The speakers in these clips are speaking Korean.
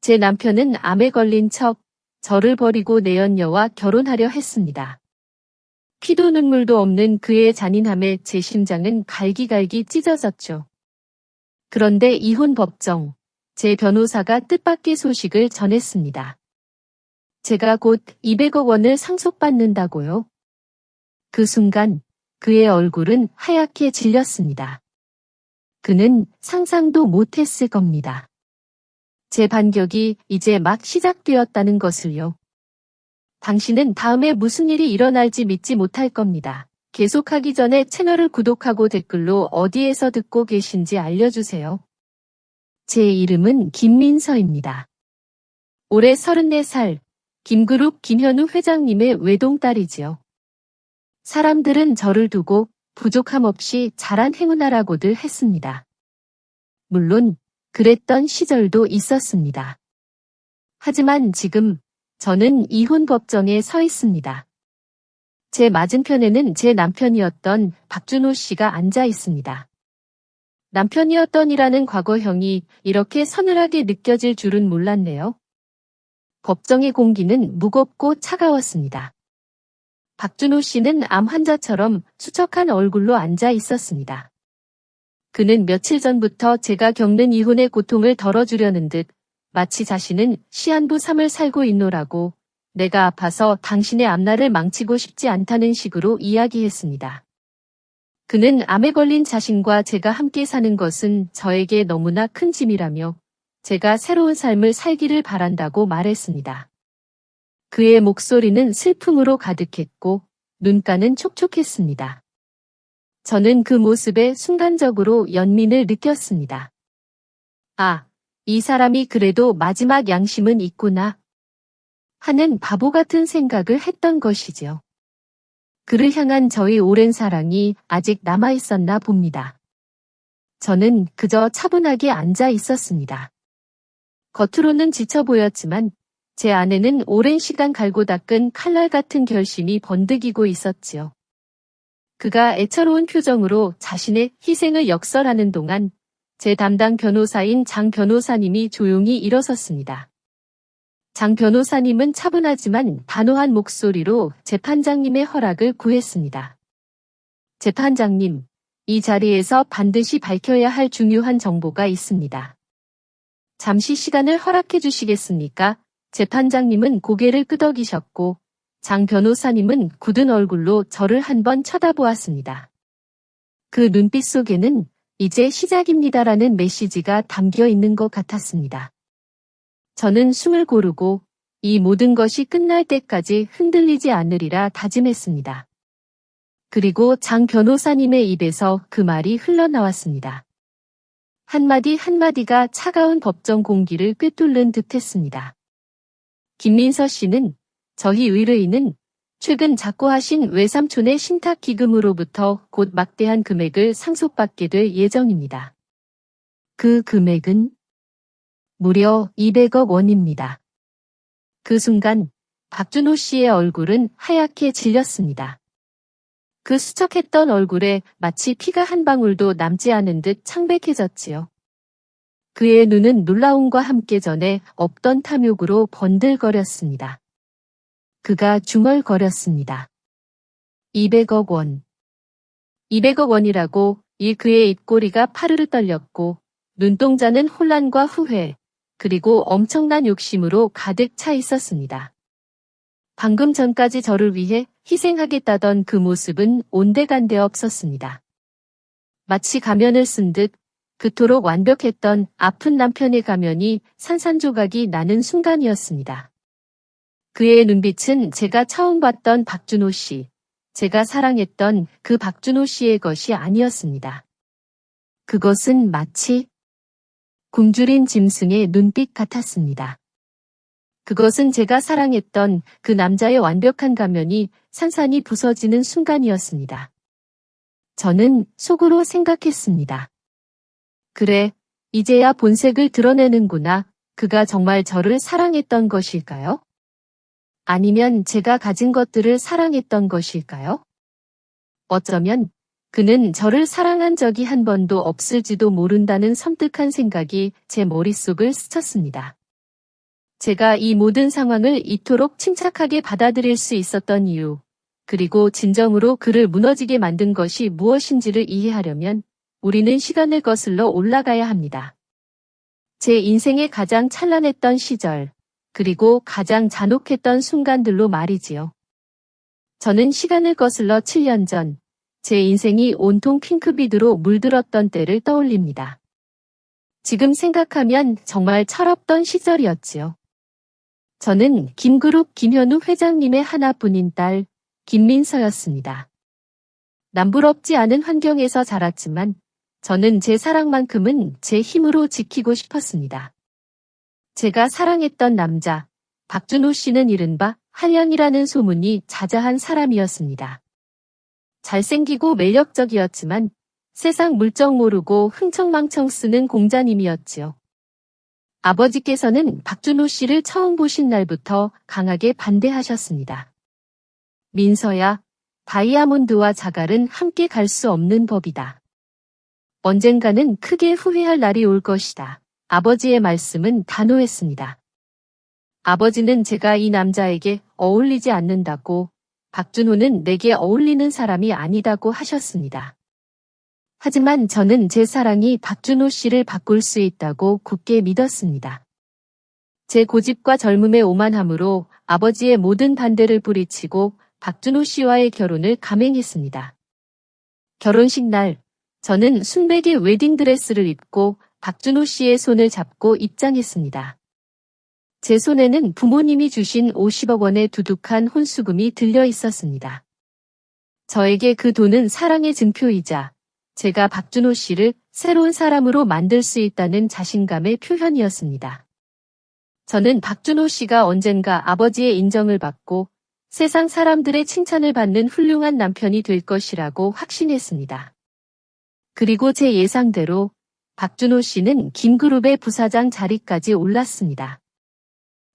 제 남편은 암에 걸린 척 저를 버리고 내연녀와 결혼하려 했습니다. 피도 눈물도 없는 그의 잔인함에 제 심장은 갈기갈기 찢어졌죠. 그런데 이혼 법정, 제 변호사가 뜻밖의 소식을 전했습니다. 제가 곧 200억 원을 상속받는다고요. 그 순간 그의 얼굴은 하얗게 질렸습니다. 그는 상상도 못했을 겁니다. 제 반격이 이제 막 시작되었다는 것을요. 당신은 다음에 무슨 일이 일어날지 믿지 못할 겁니다. 계속하기 전에 채널을 구독하고 댓글로 어디에서 듣고 계신지 알려주세요. 제 이름은 김민서입니다. 올해 34살, 김그룹 김현우 회장님의 외동딸이지요. 사람들은 저를 두고 부족함 없이 잘한 행운아라고들 했습니다. 물론 그랬던 시절도 있었습니다. 하지만 지금 저는 이혼 법정에 서 있습니다. 제 맞은편에는 제 남편이었던 박준호 씨가 앉아 있습니다. 남편이었던이라는 과거형이 이렇게 서늘하게 느껴질 줄은 몰랐네요. 법정의 공기는 무겁고 차가웠습니다. 박준호 씨는 암 환자처럼 수척한 얼굴로 앉아 있었습니다. 그는 며칠 전부터 제가 겪는 이혼의 고통을 덜어주려는 듯 마치 자신은 시한부 삶을 살고 있노라고 내가 아파서 당신의 앞날을 망치고 싶지 않다는 식으로 이야기했습니다. 그는 암에 걸린 자신과 제가 함께 사는 것은 저에게 너무나 큰 짐이라며 제가 새로운 삶을 살기를 바란다고 말했습니다. 그의 목소리는 슬픔으로 가득했고 눈가는 촉촉했습니다. 저는 그 모습에 순간적으로 연민을 느꼈습니다. 아, 이 사람이 그래도 마지막 양심은 있구나 하는 바보 같은 생각을 했던 것이죠. 그를 향한 저의 오랜 사랑이 아직 남아있었나 봅니다. 저는 그저 차분하게 앉아 있었습니다. 겉으로는 지쳐 보였지만 제 안에는 오랜 시간 갈고 닦은 칼날 같은 결심이 번득이고 있었지요. 그가 애처로운 표정으로 자신의 희생을 역설하는 동안 제 담당 변호사인 장 변호사님이 조용히 일어섰습니다. 장 변호사님은 차분하지만 단호한 목소리로 재판장님의 허락을 구했습니다. 재판장님, 이 자리에서 반드시 밝혀야 할 중요한 정보가 있습니다. 잠시 시간을 허락해 주시겠습니까? 재판장님은 고개를 끄덕이셨고 장 변호사님은 굳은 얼굴로 저를 한번 쳐다보았습니다. 그 눈빛 속에는 이제 시작입니다라는 메시지가 담겨 있는 것 같았습니다. 저는 숨을 고르고 이 모든 것이 끝날 때까지 흔들리지 않으리라 다짐했습니다. 그리고 장 변호사님의 입에서 그 말이 흘러나왔습니다. 한마디 한마디가 차가운 법정 공기를 꿰뚫는 듯했습니다. 김민서 씨는 저희 의뢰인은 최근 작고하신 외삼촌의 신탁기금으로부터 곧 막대한 금액을 상속받게 될 예정입니다. 그 금액은 무려 200억 원입니다. 그 순간 박준호 씨의 얼굴은 하얗게 질렸습니다. 그 수척했던 얼굴에 마치 피가 한 방울도 남지 않은 듯 창백해졌지요. 그의 눈은 놀라움과 함께 전에 없던 탐욕으로 번들거렸습니다. 그가 중얼거렸습니다. 200억 원. 200억 원이라고 그의 입꼬리가 파르르 떨렸고 눈동자는 혼란과 후회 그리고 엄청난 욕심으로 가득 차 있었습니다. 방금 전까지 저를 위해 희생하겠다던 그 모습은 온데간데 없었습니다. 마치 가면을 쓴 듯 그토록 완벽했던 아픈 남편의 가면이 산산조각이 나는 순간이었습니다. 그의 눈빛은 제가 처음 봤던 박준호 씨, 제가 사랑했던 그 박준호 씨의 것이 아니었습니다. 그것은 마치 굶주린 짐승의 눈빛 같았습니다. 그것은 제가 사랑했던 그 남자의 완벽한 가면이 산산이 부서지는 순간이었습니다. 저는 속으로 생각했습니다. 그래, 이제야 본색을 드러내는구나. 그가 정말 저를 사랑했던 것일까요? 아니면 제가 가진 것들을 사랑했던 것일까요? 어쩌면 그는 저를 사랑한 적이 한 번도 없을지도 모른다는 섬뜩한 생각이 제 머릿속을 스쳤습니다. 제가 이 모든 상황을 이토록 침착하게 받아들일 수 있었던 이유, 그리고 진정으로 그를 무너지게 만든 것이 무엇인지를 이해하려면 우리는 시간을 거슬러 올라가야 합니다. 제 인생의 가장 찬란했던 시절, 그리고 가장 잔혹했던 순간들로 말이지요. 저는 시간을 거슬러 7년 전, 제 인생이 온통 핑크빛으로 물들었던 때를 떠올립니다. 지금 생각하면 정말 철없던 시절이었지요. 저는 김그룹 김현우 회장님의 하나뿐인 딸, 김민서였습니다. 남부럽지 않은 환경에서 자랐지만 저는 제 사랑만큼은 제 힘으로 지키고 싶었습니다. 제가 사랑했던 남자, 박준호 씨는 이른바 한량이라는 소문이 자자한 사람이었습니다. 잘생기고 매력적이었지만 세상 물정 모르고 흥청망청 쓰는 공자님이었지요. 아버지께서는 박준호 씨를 처음 보신 날부터 강하게 반대하셨습니다. 민서야, 다이아몬드와 자갈은 함께 갈 수 없는 법이다. 언젠가는 크게 후회할 날이 올 것이다. 아버지의 말씀은 단호했습니다. 아버지는 제가 이 남자에게 어울리지 않는다고, 박준호는 내게 어울리는 사람이 아니다고 하셨습니다. 하지만 저는 제 사랑이 박준호 씨를 바꿀 수 있다고 굳게 믿었습니다. 제 고집과 젊음의 오만함으로 아버지의 모든 반대를 뿌리치고 박준호 씨와의 결혼을 감행했습니다. 결혼식 날, 저는 순백의 웨딩드레스를 입고 박준호 씨의 손을 잡고 입장했습니다. 제 손에는 부모님이 주신 50억 원의 두둑한 혼수금이 들려 있었습니다. 저에게 그 돈은 사랑의 증표이자 제가 박준호 씨를 새로운 사람으로 만들 수 있다는 자신감의 표현이었습니다. 저는 박준호 씨가 언젠가 아버지의 인정을 받고 세상 사람들의 칭찬을 받는 훌륭한 남편이 될 것이라고 확신했습니다. 그리고 제 예상대로 박준호 씨는 김그룹의 부사장 자리까지 올랐습니다.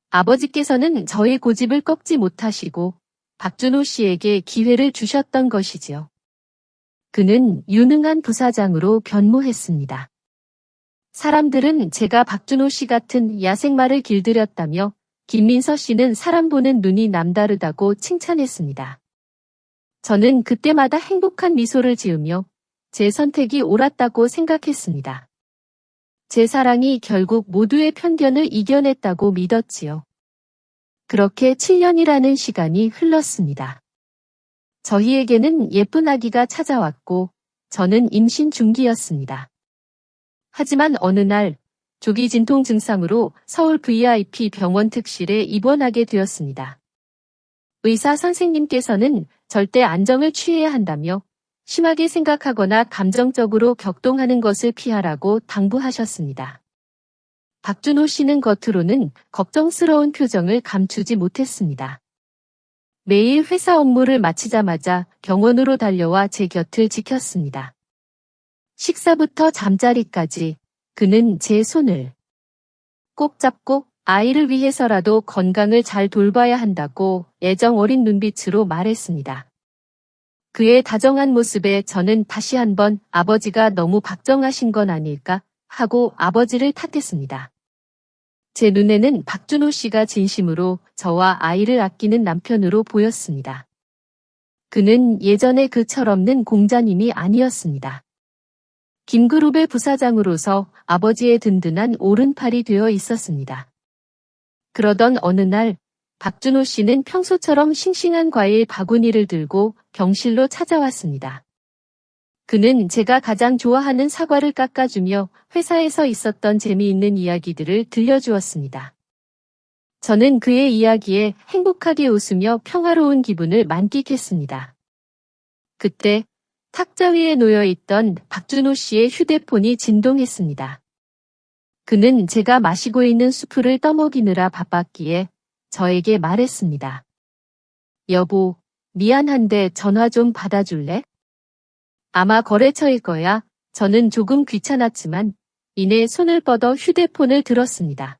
아버지께서는 저의 고집을 꺾지 못하시고 박준호 씨에게 기회를 주셨던 것이지요. 그는 유능한 부사장으로 변모했습니다. 사람들은 제가 박준호 씨 같은 야생마를 길들였다며 김민서 씨는 사람 보는 눈이 남다르다고 칭찬했습니다. 저는 그때마다 행복한 미소를 지으며 제 선택이 옳았다고 생각했습니다. 제 사랑이 결국 모두의 편견을 이겨냈다고 믿었지요. 그렇게 7년이라는 시간이 흘렀습니다. 저희에게는 예쁜 아기가 찾아왔고 저는 임신 중기였습니다. 하지만 어느 날 조기 진통 증상으로 서울 VIP 병원 특실에 입원하게 되었습니다. 의사 선생님께서는 절대 안정을 취해야 한다며 심하게 생각하거나 감정적으로 격동하는 것을 피하라고 당부하셨습니다. 박준호 씨는 겉으로는 걱정스러운 표정을 감추지 못했습니다. 매일 회사 업무를 마치자마자 병원으로 달려와 제 곁을 지켰습니다. 식사부터 잠자리까지 그는 제 손을 꼭 잡고 아이를 위해서라도 건강을 잘 돌봐야 한다고 애정 어린 눈빛으로 말했습니다. 그의 다정한 모습에 저는 다시 한번 아버지가 너무 박정하신 건 아닐까 하고 아버지를 탓했습니다. 제 눈에는 박준호 씨가 진심으로 저와 아이를 아끼는 남편으로 보였습니다. 그는 예전의 그 철없는 공자님이 아니었습니다. 김그룹의 부사장으로서 아버지의 든든한 오른팔이 되어 있었습니다. 그러던 어느 날 박준호 씨는 평소처럼 싱싱한 과일 바구니를 들고 병실로 찾아왔습니다. 그는 제가 가장 좋아하는 사과를 깎아주며 회사에서 있었던 재미있는 이야기들을 들려주었습니다. 저는 그의 이야기에 행복하게 웃으며 평화로운 기분을 만끽했습니다. 그때 탁자 위에 놓여있던 박준호 씨의 휴대폰이 진동했습니다. 그는 제가 마시고 있는 수프를 떠먹이느라 바빴기에 저에게 말했습니다. 여보, 미안한데 전화 좀 받아줄래? 아마 거래처일 거야. 저는 조금 귀찮았지만 이내 손을 뻗어 휴대폰을 들었습니다.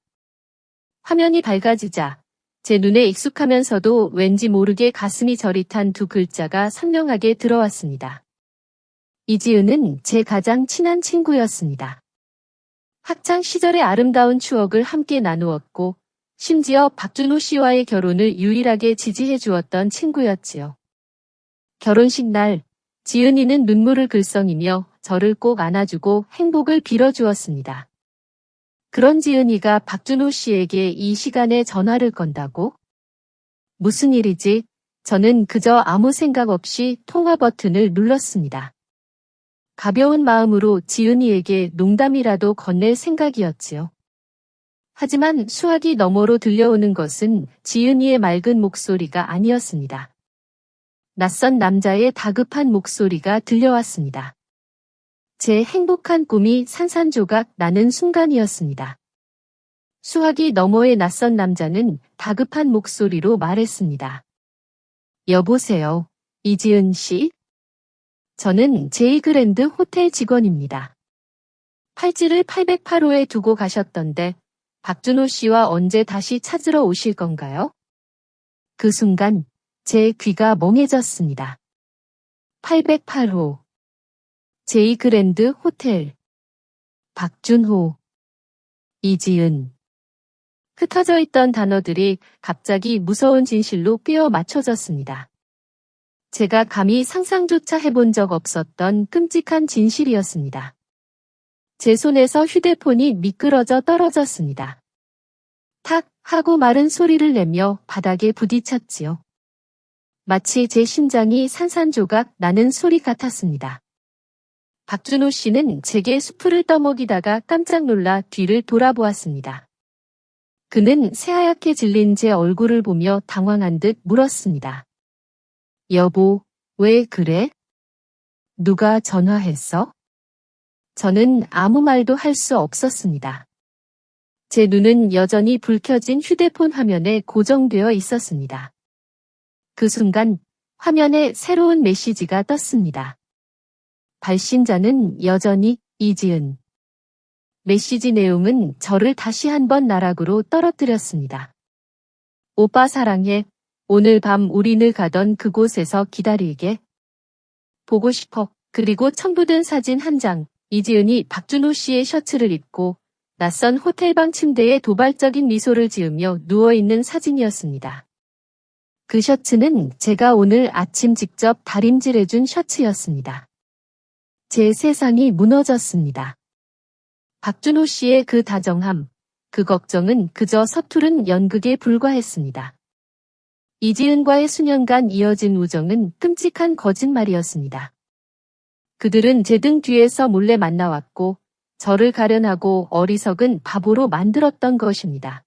화면이 밝아지자 제 눈에 익숙하면서도 왠지 모르게 가슴이 저릿한 두 글자가 선명하게 들어왔습니다. 이지은은 제 가장 친한 친구였습니다. 학창 시절의 아름다운 추억을 함께 나누었고 심지어 박준호 씨와의 결혼을 유일하게 지지해 주었던 친구였지요. 결혼식 날, 지은이는 눈물을 글썽이며 저를 꼭 안아주고 행복을 빌어주었습니다. 그런 지은이가 박준호 씨에게 이 시간에 전화를 건다고? 무슨 일이지? 저는 그저 아무 생각 없이 통화 버튼을 눌렀습니다. 가벼운 마음으로 지은이에게 농담이라도 건넬 생각이었지요. 하지만 수화기 너머로 들려오는 것은 지은이의 맑은 목소리가 아니었습니다. 낯선 남자의 다급한 목소리가 들려왔습니다. 제 행복한 꿈이 산산조각 나는 순간이었습니다. 수화기 너머의 낯선 남자는 다급한 목소리로 말했습니다. 여보세요, 이지은 씨? 저는 제이그랜드 호텔 직원입니다. 팔찌를 808호에 두고 가셨던데 박준호 씨와 언제 다시 찾으러 오실 건가요? 그 순간 제 귀가 멍해졌습니다. 808호. 제이그랜드 호텔. 박준호. 이지은. 흩어져 있던 단어들이 갑자기 무서운 진실로 꿰어 맞춰졌습니다. 제가 감히 상상조차 해본 적 없었던 끔찍한 진실이었습니다. 제 손에서 휴대폰이 미끄러져 떨어졌습니다. 탁 하고 마른 소리를 내며 바닥에 부딪혔지요. 마치 제 심장이 산산조각 나는 소리 같았습니다. 박준호 씨는 제게 수프를 떠먹이다가 깜짝 놀라 뒤를 돌아보았습니다. 그는 새하얗게 질린 제 얼굴을 보며 당황한 듯 물었습니다. 여보, 왜 그래? 누가 전화했어? 저는 아무 말도 할 수 없었습니다. 제 눈은 여전히 불 켜진 휴대폰 화면에 고정되어 있었습니다. 그 순간 화면에 새로운 메시지가 떴습니다. 발신자는 여전히 이지은. 메시지 내용은 저를 다시 한번 나락으로 떨어뜨렸습니다. 오빠 사랑해. 오늘 밤 우리 가던 그곳에서 기다릴게. 보고 싶어. 그리고 첨부된 사진 한 장. 이지은이 박준호 씨의 셔츠를 입고 낯선 호텔방 침대에 도발적인 미소를 지으며 누워있는 사진이었습니다. 그 셔츠는 제가 오늘 아침 직접 다림질해준 셔츠였습니다. 제 세상이 무너졌습니다. 박준호 씨의 그 다정함, 그 걱정은 그저 서투른 연극에 불과했습니다. 이지은과의 수년간 이어진 우정은 끔찍한 거짓말이었습니다. 그들은 제 등 뒤에서 몰래 만나왔고 저를 가련하고 어리석은 바보로 만들었던 것입니다.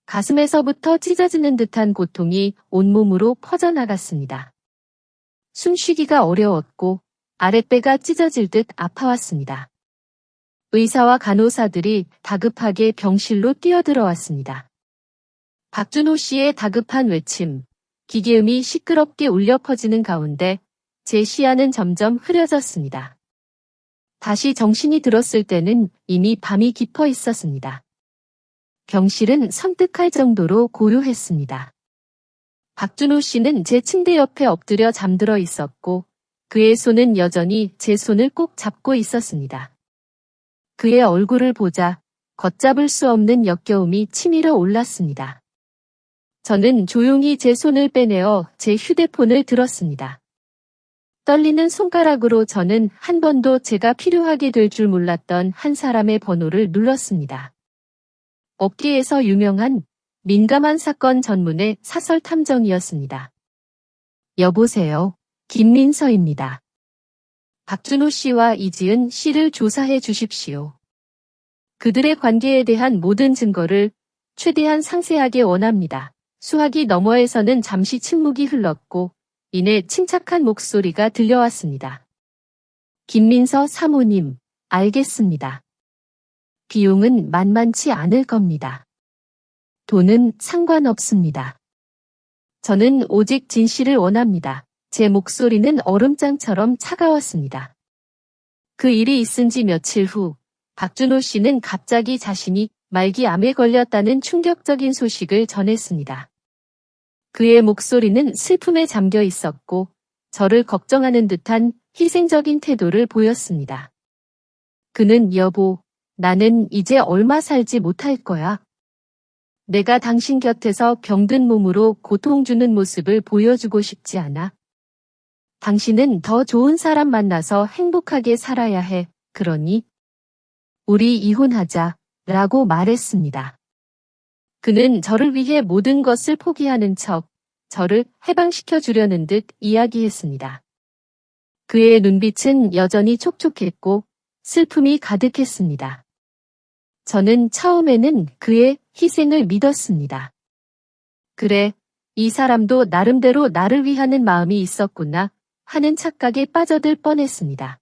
가슴에서부터 찢어지는 듯한 고통이 온몸으로 퍼져나갔습니다. 숨쉬기가 어려웠고 아랫배가 찢어질 듯 아파왔습니다. 의사와 간호사들이 다급하게 병실로 뛰어들어왔습니다. 박준호 씨의 다급한 외침, 기계음이 시끄럽게 울려 퍼지는 가운데 제 시야는 점점 흐려졌습니다. 다시 정신이 들었을 때는 이미 밤이 깊어 있었습니다. 병실은 섬뜩할 정도로 고요했습니다. 박준호 씨는 제 침대 옆에 엎드려 잠들어 있었고 그의 손은 여전히 제 손을 꼭 잡고 있었습니다. 그의 얼굴을 보자 걷잡을 수 없는 역겨움이 치밀어 올랐습니다. 저는 조용히 제 손을 빼내어 제 휴대폰을 들었습니다. 떨리는 손가락으로 저는 한 번도 제가 필요하게 될 줄 몰랐던 한 사람의 번호를 눌렀습니다. 업계에서 유명한 민감한 사건 전문의 사설 탐정이었습니다. 여보세요. 김민서입니다. 박준호 씨와 이지은 씨를 조사해 주십시오. 그들의 관계에 대한 모든 증거를 최대한 상세하게 원합니다. 수화기 너머에서는 잠시 침묵이 흘렀고 이내 침착한 목소리가 들려왔습니다. 김민서 사모님, 알겠습니다. 비용은 만만치 않을 겁니다. 돈은 상관없습니다. 저는 오직 진실을 원합니다. 제 목소리는 얼음장처럼 차가웠습니다. 그 일이 있은 지 며칠 후 박준호 씨는 갑자기 자신이 말기암에 걸렸다는 충격적인 소식을 전했습니다. 그의 목소리는 슬픔에 잠겨 있었고 저를 걱정하는 듯한 희생적인 태도를 보였습니다. 그는 여보, 나는 이제 얼마 살지 못할 거야. 내가 당신 곁에서 병든 몸으로 고통 주는 모습을 보여주고 싶지 않아. 당신은 더 좋은 사람 만나서 행복하게 살아야 해. 그러니 우리 이혼하자 라고 말했습니다. 그는 저를 위해 모든 것을 포기하는 척 저를 해방시켜 주려는 듯 이야기했습니다. 그의 눈빛은 여전히 촉촉했고 슬픔이 가득했습니다. 저는 처음에는 그의 희생을 믿었습니다. 그래, 이 사람도 나름대로 나를 위하는 마음이 있었구나 하는 착각에 빠져들 뻔했습니다.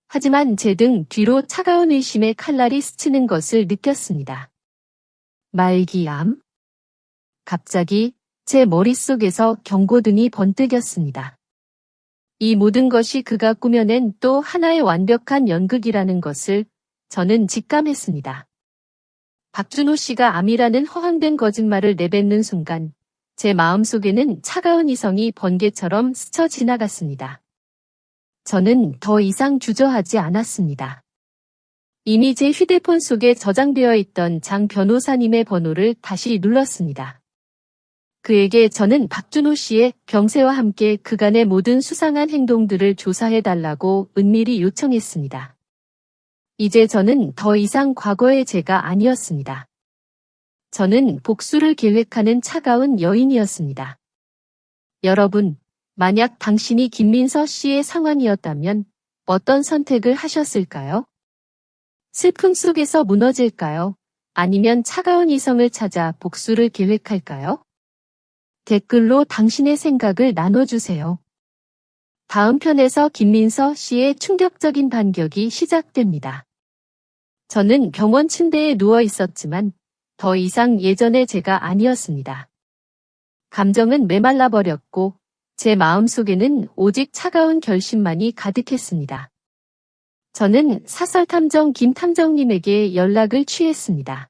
하지만 제 등 뒤로 차가운 의심의 칼날이 스치는 것을 느꼈습니다. 말기암? 갑자기 제 머릿속에서 경고등이 번뜩였습니다. 이 모든 것이 그가 꾸며낸 또 하나의 완벽한 연극이라는 것을 저는 직감했습니다. 박준호 씨가 암이라는 허황된 거짓말을 내뱉는 순간 제 마음속에는 차가운 이성이 번개처럼 스쳐 지나갔습니다. 저는 더 이상 주저하지 않았습니다. 이미 제 휴대폰 속에 저장되어 있던 장 변호사님의 번호를 다시 눌렀습니다. 그에게 저는 박준호 씨의 병세와 함께 그간의 모든 수상한 행동들을 조사해달라고 은밀히 요청했습니다. 이제 저는 더 이상 과거의 제가 아니었습니다. 저는 복수를 계획하는 차가운 여인이었습니다. 여러분, 만약 당신이 김민서 씨의 상황이었다면 어떤 선택을 하셨을까요? 슬픔 속에서 무너질까요? 아니면 차가운 이성을 찾아 복수를 계획할까요? 댓글로 당신의 생각을 나눠주세요. 다음 편에서 김민서 씨의 충격적인 반격이 시작됩니다. 저는 병원 침대에 누워 있었지만 더 이상 예전의 제가 아니었습니다. 감정은 메말라 버렸고 제 마음속에는 오직 차가운 결심만이 가득했습니다. 저는 사설탐정 김 탐정님에게 연락을 취했습니다.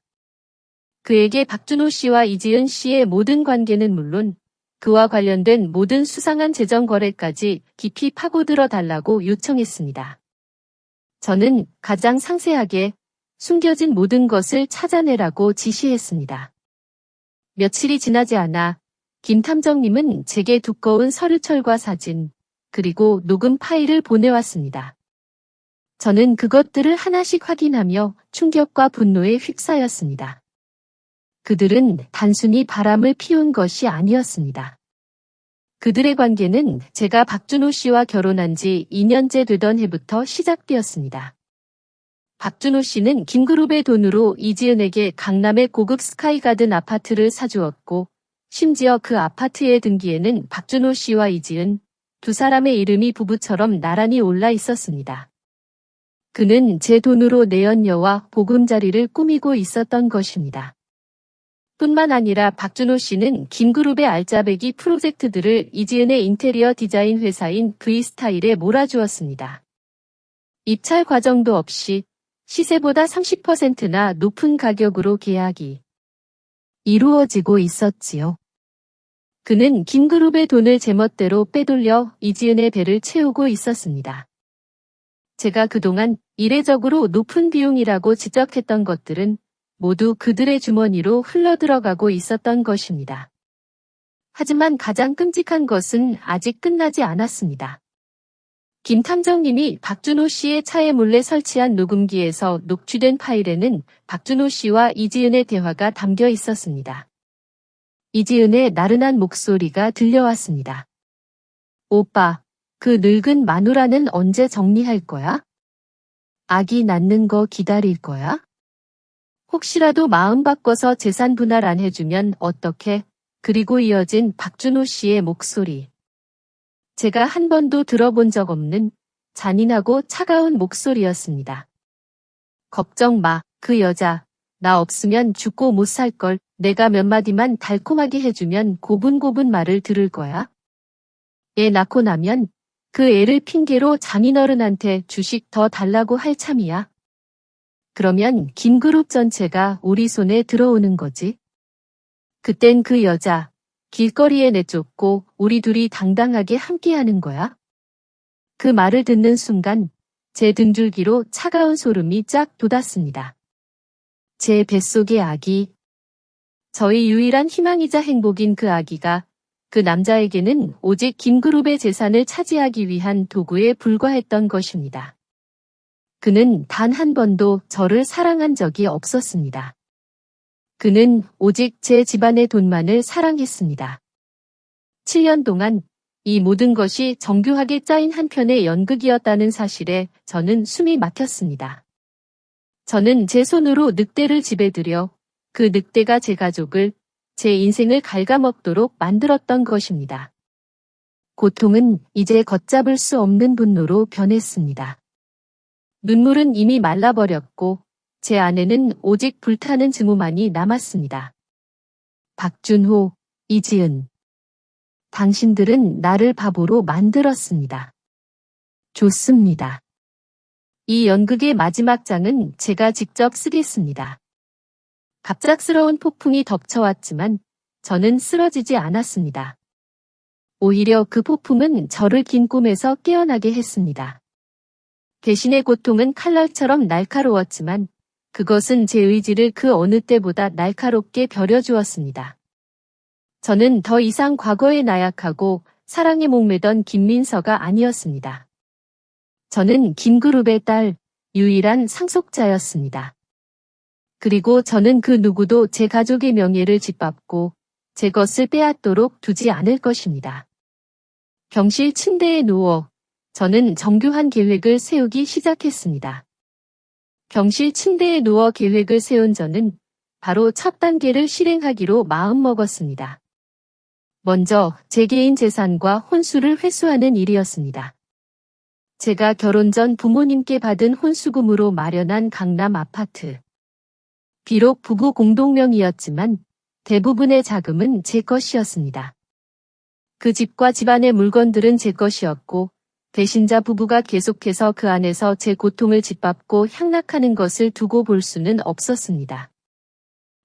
그에게 박준호 씨와 이지은 씨의 모든 관계는 물론 그와 관련된 모든 수상한 재정 거래까지 깊이 파고들어 달라고 요청했습니다. 저는 가장 상세하게 숨겨진 모든 것을 찾아내라고 지시했습니다. 며칠이 지나지 않아 김 탐정님은 제게 두꺼운 서류철과 사진, 그리고 녹음 파일을 보내왔습니다. 저는 그것들을 하나씩 확인하며 충격과 분노에 휩싸였습니다. 그들은 단순히 바람을 피운 것이 아니었습니다. 그들의 관계는 제가 박준호 씨와 결혼한 지 2년째 되던 해부터 시작되었습니다. 박준호 씨는 김그룹의 돈으로 이지은에게 강남의 고급 스카이가든 아파트를 사주었고 심지어 그 아파트의 등기에는 박준호 씨와 이지은 두 사람의 이름이 부부처럼 나란히 올라 있었습니다. 그는 제 돈으로 내연녀와 보금자리를 꾸미고 있었던 것입니다. 뿐만 아니라 박준호 씨는 김그룹의 알짜배기 프로젝트들을 이지은의 인테리어 디자인 회사인 V스타일에 몰아주었습니다. 입찰 과정도 없이 시세보다 30%나 높은 가격으로 계약이 이루어지고 있었지요. 그는 김그룹의 돈을 제멋대로 빼돌려 이지은의 배를 채우고 있었습니다. 제가 그동안 이례적으로 높은 비용이라고 지적했던 것들은 모두 그들의 주머니로 흘러들어가고 있었던 것입니다. 하지만 가장 끔찍한 것은 아직 끝나지 않았습니다. 김 탐정님이 박준호 씨의 차에 몰래 설치한 녹음기에서 녹취된 파일에는 박준호 씨와 이지은의 대화가 담겨 있었습니다. 이지은의 나른한 목소리가 들려왔습니다. 오빠, 그 늙은 마누라는 언제 정리할 거야? 아기 낳는 거 기다릴 거야? 혹시라도 마음 바꿔서 재산 분할 안 해주면 어떡해? 그리고 이어진 박준호 씨의 목소리. 제가 한 번도 들어본 적 없는 잔인하고 차가운 목소리였습니다. 걱정 마, 그 여자. 나 없으면 죽고 못 살걸. 내가 몇 마디만 달콤하게 해주면 고분고분 말을 들을 거야. 애 낳고 나면 그 애를 핑계로 장인어른한테 주식 더 달라고 할 참이야. 그러면 김그룹 전체가 우리 손에 들어오는 거지. 그땐 그 여자 길거리에 내쫓고 우리 둘이 당당하게 함께하는 거야. 그 말을 듣는 순간 제 등줄기로 차가운 소름이 쫙 돋았습니다. 제 뱃속의 아기 저희 유일한 희망이자 행복인 그 아기가 그 남자에게는 오직 김그룹의 재산을 차지하기 위한 도구에 불과했던 것입니다. 그는 단 한 번도 저를 사랑한 적이 없었습니다. 그는 오직 제 집안의 돈만을 사랑했습니다. 7년 동안 이 모든 것이 정교하게 짜인 한 편의 연극이었다는 사실에 저는 숨이 막혔습니다. 저는 제 손으로 늑대를 집에 들여 그 늑대가 제 가족을, 제 인생을 갉아먹도록 만들었던 것입니다. 고통은 이제 걷잡을 수 없는 분노로 변했습니다. 눈물은 이미 말라버렸고 제 안에는 오직 불타는 증오만이 남았습니다. 박준호, 이지은. 당신들은 나를 바보로 만들었습니다. 좋습니다. 이 연극의 마지막 장은 제가 직접 쓰겠습니다. 갑작스러운 폭풍이 덮쳐왔지만 저는 쓰러지지 않았습니다. 오히려 그 폭풍은 저를 긴 꿈에서 깨어나게 했습니다. 대신의 고통은 칼날처럼 날카로웠지만 그것은 제 의지를 그 어느 때보다 날카롭게 벼려주었습니다. 저는 더 이상 과거에 나약하고 사랑에 목매던 김민서가 아니었습니다. 저는 김그룹의 딸, 유일한 상속자였습니다. 그리고 저는 그 누구도 제 가족의 명예를 짓밟고 제 것을 빼앗도록 두지 않을 것입니다. 병실 침대에 누워 저는 정교한 계획을 세우기 시작했습니다. 병실 침대에 누워 계획을 세운 저는 바로 첫 단계를 실행하기로 마음먹었습니다. 먼저 제 개인 재산과 혼수를 회수하는 일이었습니다. 제가 결혼 전 부모님께 받은 혼수금으로 마련한 강남 아파트. 비록 부부 공동명의였지만 대부분의 자금은 제 것이었습니다. 그 집과 집안의 물건들은 제 것이었고 배신자 부부가 계속해서 그 안에서 제 고통을 짓밟고 향락하는 것을 두고 볼 수는 없었습니다.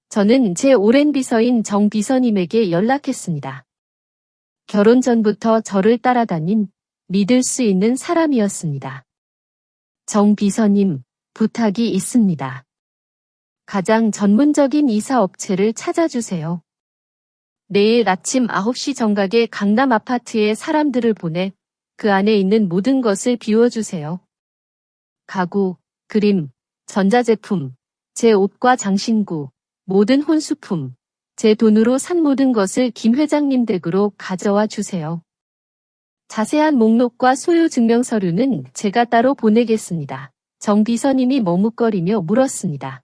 저는 제 오랜 비서인 정 비서님에게 연락했습니다. 결혼 전부터 저를 따라다닌 믿을 수 있는 사람이었습니다. 정 비서님, 부탁이 있습니다. 가장 전문적인 이사업체를 찾아주세요. 내일 아침 9시 정각에 강남 아파트에 사람들을 보내 그 안에 있는 모든 것을 비워주세요. 가구, 그림, 전자제품, 제 옷과 장신구, 모든 혼수품, 제 돈으로 산 모든 것을 김 회장님 댁으로 가져와 주세요. 자세한 목록과 소유 증명서류는 제가 따로 보내겠습니다. 정 비서님이 머뭇거리며 물었습니다.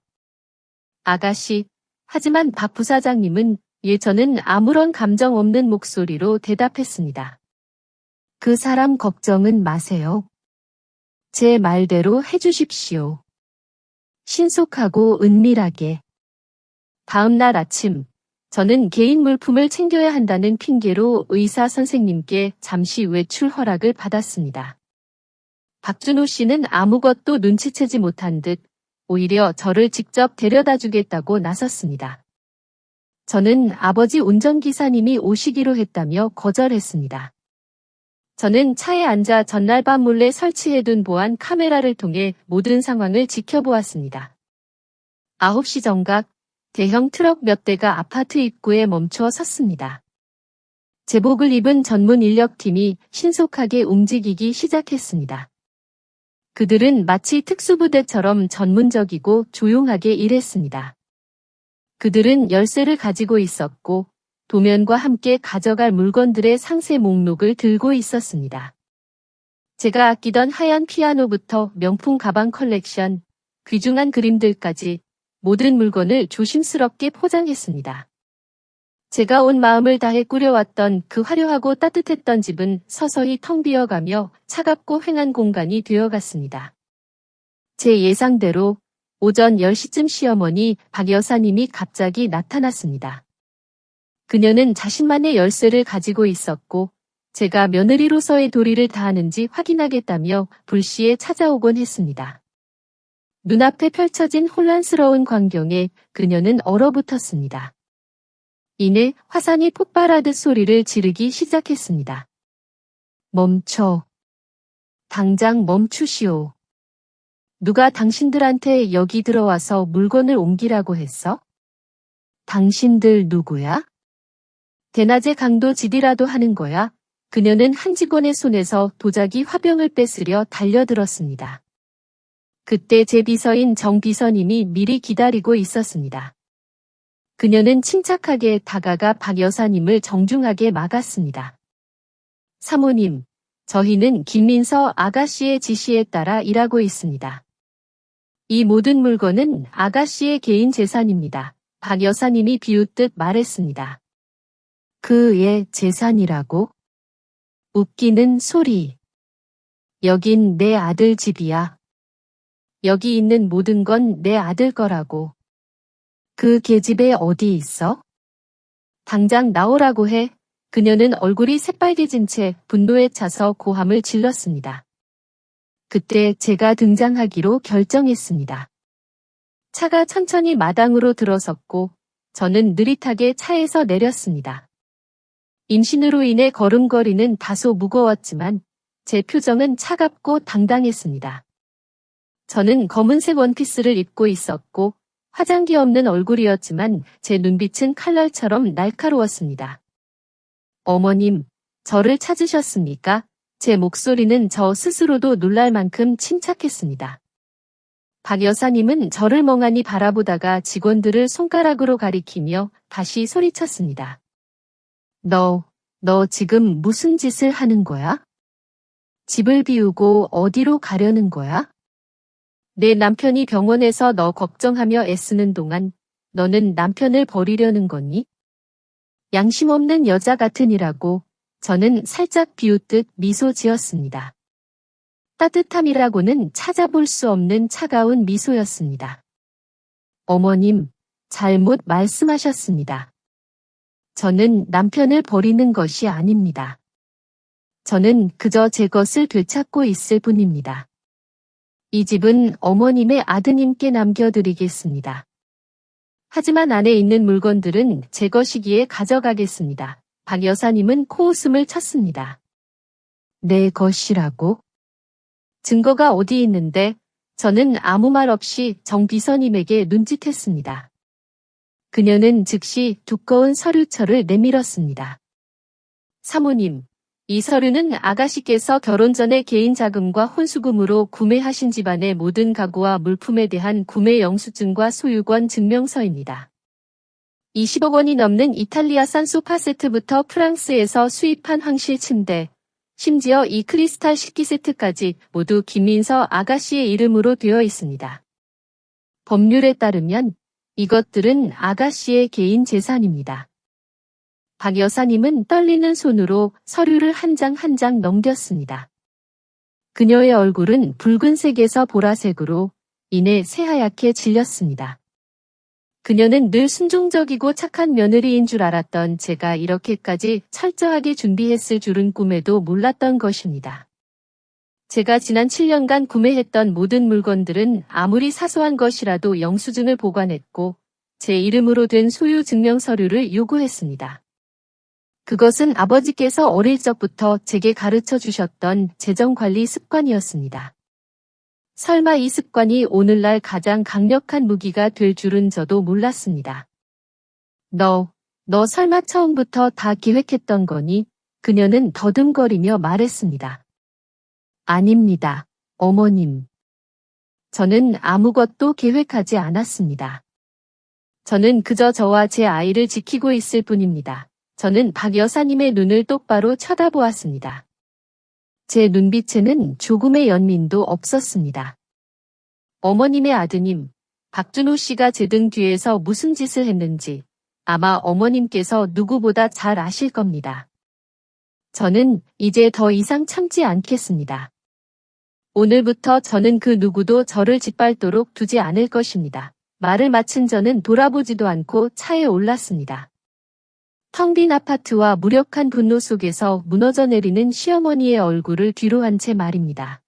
아가씨, 하지만 박 부사장님은 저는 아무런 감정 없는 목소리로 대답했습니다. 그 사람 걱정은 마세요. 제 말대로 해주십시오. 신속하고 은밀하게. 다음 날 아침, 저는 개인 물품을 챙겨야 한다는 핑계로 의사 선생님께 잠시 외출 허락을 받았습니다. 박준호 씨는 아무것도 눈치채지 못한 듯 오히려 저를 직접 데려다 주겠다고 나섰습니다. 저는 아버지 운전기사님이 오시기로 했다며 거절했습니다. 저는 차에 앉아 전날 밤 몰래 설치해둔 보안 카메라를 통해 모든 상황을 지켜보았습니다. 9시 정각, 대형 트럭 몇 대가 아파트 입구에 멈춰 섰습니다. 제복을 입은 전문 인력팀이 신속하게 움직이기 시작했습니다. 그들은 마치 특수부대처럼 전문적이고 조용하게 일했습니다. 그들은 열쇠를 가지고 있었고 도면과 함께 가져갈 물건들의 상세 목록을 들고 있었습니다. 제가 아끼던 하얀 피아노부터 명품 가방 컬렉션, 귀중한 그림들까지 모든 물건을 조심스럽게 포장했습니다. 제가 온 마음을 다해 꾸려왔던 그 화려하고 따뜻했던 집은 서서히 텅 비어가며 차갑고 휑한 공간이 되어갔습니다. 제 예상대로 오전 10시쯤 시어머니 박 여사님이 갑자기 나타났습니다. 그녀는 자신만의 열쇠를 가지고 있었고 제가 며느리로서의 도리를 다하는지 확인하겠다며 불시에 찾아오곤 했습니다. 눈앞에 펼쳐진 혼란스러운 광경에 그녀는 얼어붙었습니다. 이내 화산이 폭발하듯 소리를 지르기 시작했습니다. 멈춰. 당장 멈추시오. 누가 당신들한테 여기 들어와서 물건을 옮기라고 했어? 당신들 누구야? 대낮에 강도질이라도 하는 거야? 그녀는 한 직원의 손에서 도자기 화병을 뺏으려 달려들었습니다. 그때 제 비서인 정 비서님이 미리 기다리고 있었습니다. 그녀는 침착하게 다가가 박 여사님을 정중하게 막았습니다. 사모님, 저희는 김민서 아가씨의 지시에 따라 일하고 있습니다. 이 모든 물건은 아가씨의 개인 재산입니다. 박 여사님이 비웃듯 말했습니다. 그의 재산이라고? 웃기는 소리. 여긴 내 아들 집이야. 여기 있는 모든 건 내 아들 거라고. 그 계집애 어디 있어? 당장 나오라고 해. 그녀는 얼굴이 새빨개진 채 분노에 차서 고함을 질렀습니다. 그때 제가 등장하기로 결정했습니다. 차가 천천히 마당으로 들어섰고 저는 느릿하게 차에서 내렸습니다. 임신으로 인해 걸음걸이는 다소 무거웠지만 제 표정은 차갑고 당당했습니다. 저는 검은색 원피스를 입고 있었고 화장기 없는 얼굴이었지만 제 눈빛은 칼날처럼 날카로웠습니다. 어머님, 저를 찾으셨습니까? 제 목소리는 저 스스로도 놀랄 만큼 침착했습니다. 박 여사님은 저를 멍하니 바라보다가 직원들을 손가락으로 가리키며 다시 소리쳤습니다. 너 지금 무슨 짓을 하는 거야? 집을 비우고 어디로 가려는 거야? 내 남편이 병원에서 너 걱정하며 애쓰는 동안 너는 남편을 버리려는 거니? 양심 없는 여자 같으니라고 저는 살짝 비웃듯 미소 지었습니다. 따뜻함이라고는 찾아볼 수 없는 차가운 미소였습니다. 어머님, 잘못 말씀하셨습니다. 저는 남편을 버리는 것이 아닙니다. 저는 그저 제 것을 되찾고 있을 뿐입니다. 이 집은 어머님의 아드님께 남겨드리겠습니다. 하지만 안에 있는 물건들은 제 것이기에 가져가겠습니다. 박 여사님은 코웃음을 쳤습니다. 내 것이라고? 증거가 어디 있는데? 저는 아무 말 없이 정 비서님에게 눈짓했습니다. 그녀는 즉시 두꺼운 서류철을 내밀었습니다. 사모님, 이 서류는 아가씨께서 결혼 전에 개인 자금과 혼수금으로 구매하신 집안의 모든 가구와 물품에 대한 구매 영수증과 소유권 증명서입니다. 20억 원이 넘는 이탈리아산 소파 세트부터 프랑스에서 수입한 황실 침대, 심지어 이 크리스탈 식기 세트까지 모두 김민서 아가씨의 이름으로 되어 있습니다. 법률에 따르면 이것들은 아가씨의 개인 재산입니다. 박 여사님은 떨리는 손으로 서류를 한 장 한 장 넘겼습니다. 그녀의 얼굴은 붉은색에서 보라색으로 이내 새하얗게 질렸습니다. 그녀는 늘 순종적이고 착한 며느리인 줄 알았던 제가 이렇게까지 철저하게 준비했을 줄은 꿈에도 몰랐던 것입니다. 제가 지난 7년간 구매했던 모든 물건들은 아무리 사소한 것이라도 영수증을 보관했고 제 이름으로 된 소유 증명 서류를 요구했습니다. 그것은 아버지께서 어릴 적부터 제게 가르쳐 주셨던 재정관리 습관이었습니다. 설마 이 습관이 오늘날 가장 강력한 무기가 될 줄은 저도 몰랐습니다. 너 설마 처음부터 다 계획했던 거니? 그녀는 더듬거리며 말했습니다. 아닙니다, 어머님. 저는 아무것도 계획하지 않았습니다. 저는 그저 저와 제 아이를 지키고 있을 뿐입니다. 저는 박 여사님의 눈을 똑바로 쳐다보았습니다. 제 눈빛에는 조금의 연민도 없었습니다. 어머님의 아드님, 박준호 씨가 제 등 뒤에서 무슨 짓을 했는지 아마 어머님께서 누구보다 잘 아실 겁니다. 저는 이제 더 이상 참지 않겠습니다. 오늘부터 저는 그 누구도 저를 짓밟도록 두지 않을 것입니다. 말을 마친 저는 돌아보지도 않고 차에 올랐습니다. 텅 빈 아파트와 무력한 분노 속에서 무너져 내리는 시어머니의 얼굴을 뒤로 한 채 말입니다.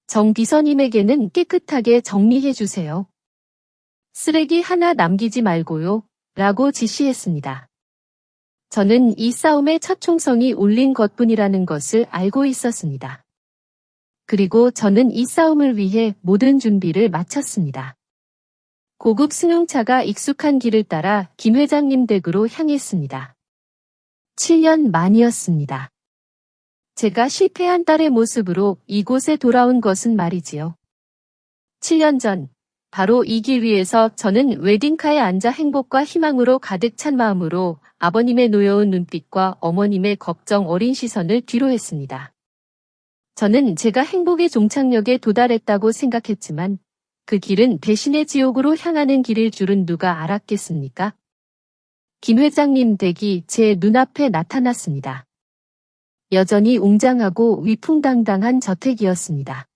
정 비서님에게는 깨끗하게 정리해 주세요. 쓰레기 하나 남기지 말고요. 라고 지시했습니다. 저는 이 싸움의 첫 총성이 울린 것뿐이라는 것을 알고 있었습니다. 그리고 저는 이 싸움을 위해 모든 준비를 마쳤습니다. 고급 승용차가 익숙한 길을 따라 김 회장님 댁으로 향했습니다. 7년 만이었습니다. 제가 실패한 딸의 모습으로 이곳에 돌아온 것은 말이지요. 7년 전, 바로 이 길 위에서 저는 웨딩카에 앉아 행복과 희망으로 가득 찬 마음으로 아버님의 노여운 눈빛과 어머님의 걱정 어린 시선을 뒤로 했습니다. 저는 제가 행복의 종착역에 도달했다고 생각했지만 그 길은 배신의 지옥으로 향하는 길일 줄은 누가 알았겠습니까? 김 회장님 댁이 제 눈앞에 나타났습니다. 여전히 웅장하고 위풍당당한 저택이었습니다.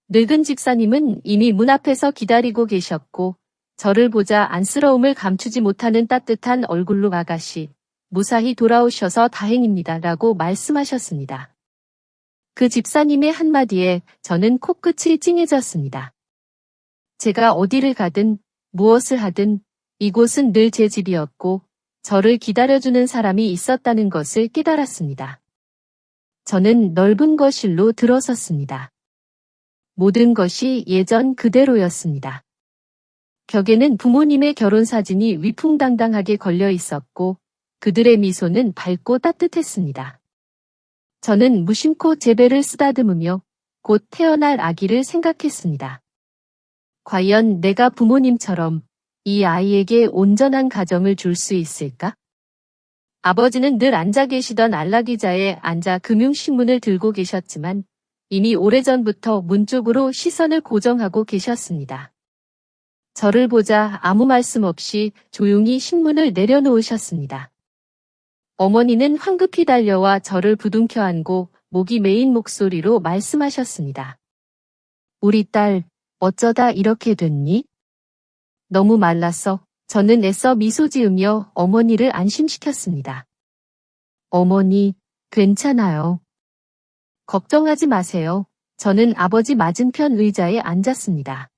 늙은 집사님은 이미 문 앞에서 기다리고 계셨고 저를 보자 안쓰러움을 감추지 못하는 따뜻한 얼굴로 아가씨, 무사히 돌아오셔서 다행입니다 라고 말씀하셨습니다. 그 집사님의 한마디에 저는 코끝이 찡해졌습니다. 제가 어디를 가든 무엇을 하든 이곳은 늘 제 집이었고 저를 기다려주는 사람이 있었다는 것을 깨달았습니다. 저는 넓은 거실로 들어섰습니다. 모든 것이 예전 그대로였습니다. 벽에는 부모님의 결혼사진이 위풍당당하게 걸려 있었고 그들의 미소는 밝고 따뜻했습니다. 저는 무심코 제 배를 쓰다듬으며 곧 태어날 아기를 생각했습니다. 과연 내가 부모님처럼 이 아이에게 온전한 가정을 줄 수 있을까? 아버지는 늘 앉아 계시던 안락의자에 앉아 금융신문을 들고 계셨지만 이미 오래전부터 문 쪽으로 시선을 고정하고 계셨습니다. 저를 보자 아무 말씀 없이 조용히 신문을 내려놓으셨습니다. 어머니는 황급히 달려와 저를 부둥켜 안고 목이 메인 목소리로 말씀하셨습니다. 우리 딸, 어쩌다 이렇게 됐니? 너무 말랐어. 저는 애써 미소 지으며 어머니를 안심시켰습니다. 어머니, 괜찮아요. 걱정하지 마세요. 저는 아버지 맞은편 의자에 앉았습니다.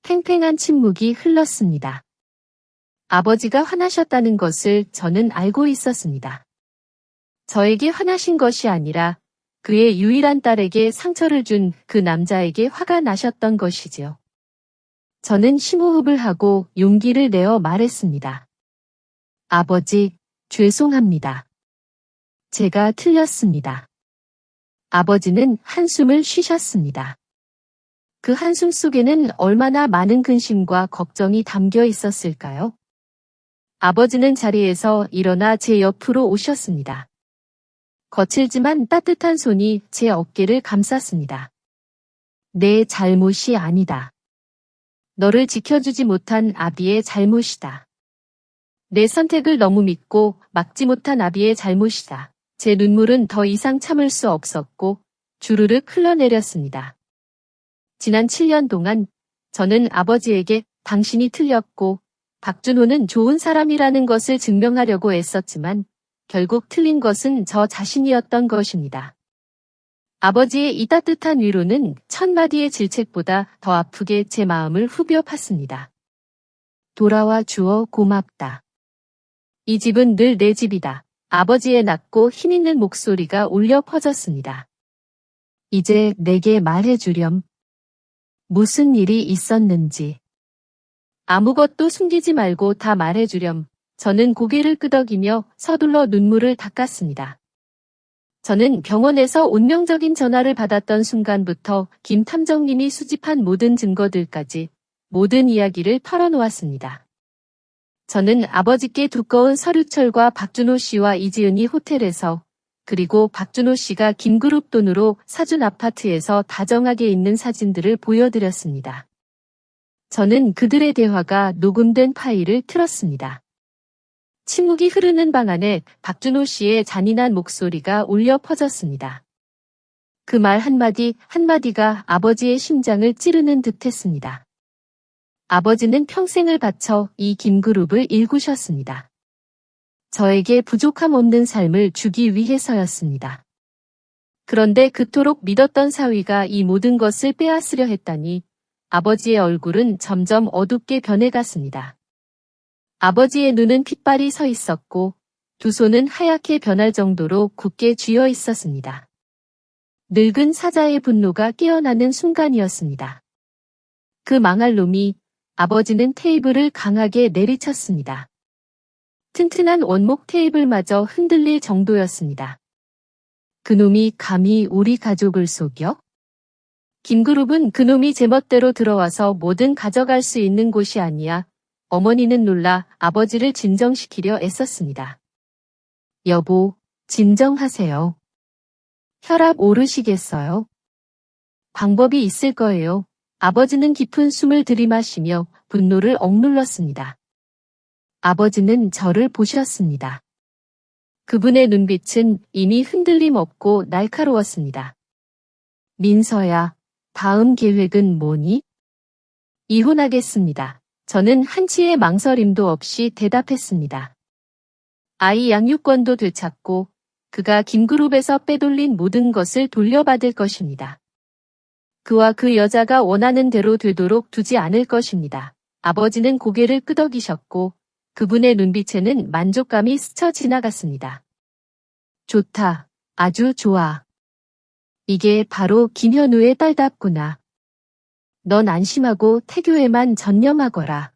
팽팽한 침묵이 흘렀습니다. 아버지가 화나셨다는 것을 저는 알고 있었습니다. 저에게 화나신 것이 아니라 그의 유일한 딸에게 상처를 준 그 남자에게 화가 나셨던 것이지요. 저는 심호흡을 하고 용기를 내어 말했습니다. 아버지, 죄송합니다. 제가 틀렸습니다. 아버지는 한숨을 쉬셨습니다. 그 한숨 속에는 얼마나 많은 근심과 걱정이 담겨 있었을까요? 아버지는 자리에서 일어나 제 옆으로 오셨습니다. 거칠지만 따뜻한 손이 제 어깨를 감쌌습니다. 내 잘못이 아니다. 너를 지켜주지 못한 아비의 잘못이다. 내 선택을 너무 믿고 막지 못한 아비의 잘못이다. 제 눈물은 더 이상 참을 수 없었고 주르륵 흘러내렸습니다. 지난 7년 동안 저는 아버지에게 당신이 틀렸고 박준호는 좋은 사람이라는 것을 증명하려고 애썼지만 결국 틀린 것은 저 자신이었던 것입니다. 아버지의 이 따뜻한 위로는 1000마디의 질책보다 더 아프게 제 마음을 후벼 팠습니다. 돌아와 주어 고맙다. 이 집은 늘 내 집이다. 아버지의 낮고 힘있는 목소리가 울려 퍼졌습니다. 이제 내게 말해주렴. 무슨 일이 있었는지. 아무것도 숨기지 말고 다 말해주렴. 저는 고개를 끄덕이며 서둘러 눈물을 닦았습니다. 저는 병원에서 운명적인 전화를 받았던 순간부터 김 탐정님이 수집한 모든 증거들까지 모든 이야기를 털어놓았습니다. 저는 아버지께 두꺼운 서류철과 박준호 씨와 이지은이 호텔에서 그리고 박준호 씨가 김그룹 돈으로 사준 아파트에서 다정하게 있는 사진들을 보여드렸습니다. 저는 그들의 대화가 녹음된 파일을 틀었습니다. 침묵이 흐르는 방 안에 박준호 씨의 잔인한 목소리가 울려 퍼졌습니다. 그 말 한마디 한마디가 아버지의 심장을 찌르는 듯했습니다. 아버지는 평생을 바쳐 이 김그룹을 일구셨습니다. 저에게 부족함 없는 삶을 주기 위해서였습니다. 그런데 그토록 믿었던 사위가 이 모든 것을 빼앗으려 했다니 아버지의 얼굴은 점점 어둡게 변해갔습니다. 아버지의 눈은 핏발이 서 있었고 두 손은 하얗게 변할 정도로 굳게 쥐어 있었습니다. 늙은 사자의 분노가 깨어나는 순간이었습니다. 그 망할 놈이 아버지는 테이블을 강하게 내리쳤습니다. 튼튼한 원목 테이블마저 흔들릴 정도였습니다. 그놈이 감히 우리 가족을 속여? 김그룹은 그놈이 제멋대로 들어와서 뭐든 가져갈 수 있는 곳이 아니야. 어머니는 놀라 아버지를 진정시키려 애썼습니다. 여보, 진정하세요. 혈압 오르시겠어요? 방법이 있을 거예요. 아버지는 깊은 숨을 들이마시며 분노를 억눌렀습니다. 아버지는 저를 보셨습니다. 그분의 눈빛은 이미 흔들림 없고 날카로웠습니다. 민서야, 다음 계획은 뭐니? 이혼하겠습니다. 저는 한치의 망설임도 없이 대답했습니다. 아이 양육권도 되찾고 그가 김그룹에서 빼돌린 모든 것을 돌려받을 것입니다. 그와 그 여자가 원하는 대로 되도록 두지 않을 것입니다. 아버지는 고개를 끄덕이셨고 그분의 눈빛에는 만족감이 스쳐 지나갔습니다. 좋다. 아주 좋아. 이게 바로 김현우의 딸답구나. 넌 안심하고 태교에만 전념하거라.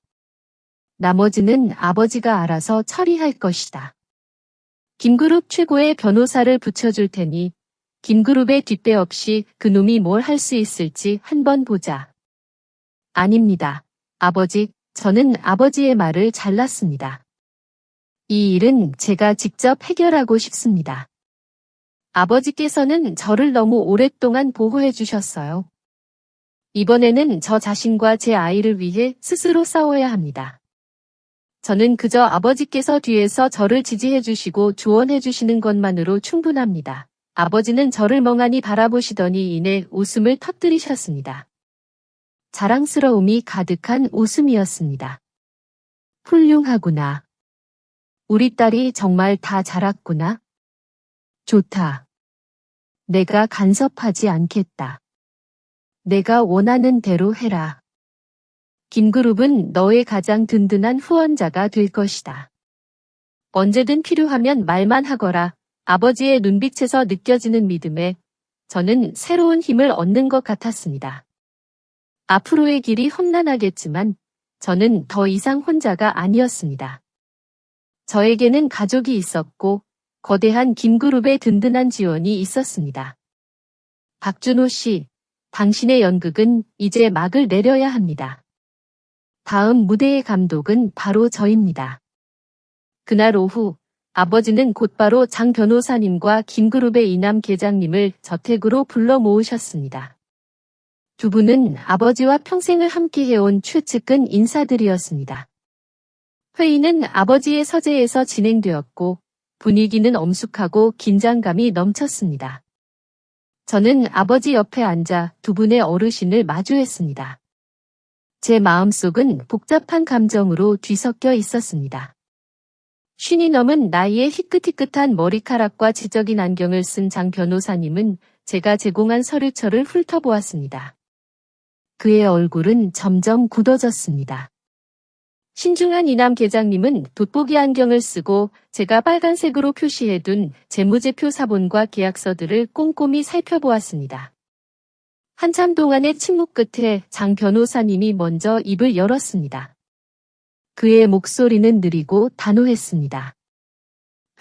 나머지는 아버지가 알아서 처리할 것이다. 김그룹 최고의 변호사를 붙여줄 테니 김그룹의 뒷배 없이 그놈이 뭘 할 수 있을지 한번 보자. 아닙니다. 아버지, 저는 아버지의 말을 잘랐습니다. 이 일은 제가 직접 해결하고 싶습니다. 아버지께서는 저를 너무 오랫동안 보호해 주셨어요. 이번에는 저 자신과 제 아이를 위해 스스로 싸워야 합니다. 저는 그저 아버지께서 뒤에서 저를 지지해 주시고 조언해 주시는 것만으로 충분합니다. 아버지는 저를 멍하니 바라보시더니 이내 웃음을 터뜨리셨습니다. 자랑스러움이 가득한 웃음이었습니다. 훌륭하구나. 우리 딸이 정말 다 자랐구나. 좋다. 내가 간섭하지 않겠다. 내가 원하는 대로 해라. 김그룹은 너의 가장 든든한 후원자가 될 것이다. 언제든 필요하면 말만 하거라. 아버지의 눈빛에서 느껴지는 믿음에 저는 새로운 힘을 얻는 것 같았습니다. 앞으로의 길이 험난하겠지만 저는 더 이상 혼자가 아니었습니다. 저에게는 가족이 있었고 거대한 김그룹의 든든한 지원이 있었습니다. 박준호 씨, 당신의 연극은 이제 막을 내려야 합니다. 다음 무대의 감독은 바로 저입니다. 그날 오후 아버지는 곧바로 장 변호사님과 김그룹의 이남 계장님을 저택으로 불러 모으셨습니다. 두 분은 아버지와 평생을 함께해온 최측근 인사들이었습니다. 회의는 아버지의 서재에서 진행되었고 분위기는 엄숙하고 긴장감이 넘쳤습니다. 저는 아버지 옆에 앉아 두 분의 어르신을 마주했습니다. 제 마음속은 복잡한 감정으로 뒤섞여 있었습니다. 50이 넘은 나이에 희끗희끗한 머리카락과 지적인 안경을 쓴 장 변호사님은 제가 제공한 서류처를 훑어보았습니다. 그의 얼굴은 점점 굳어졌습니다. 신중한 이남 계장님은 돋보기 안경을 쓰고 제가 빨간색으로 표시해둔 재무제표 사본과 계약서들을 꼼꼼히 살펴보았습니다. 한참 동안의 침묵 끝에 장 변호사님이 먼저 입을 열었습니다. 그의 목소리는 느리고 단호했습니다.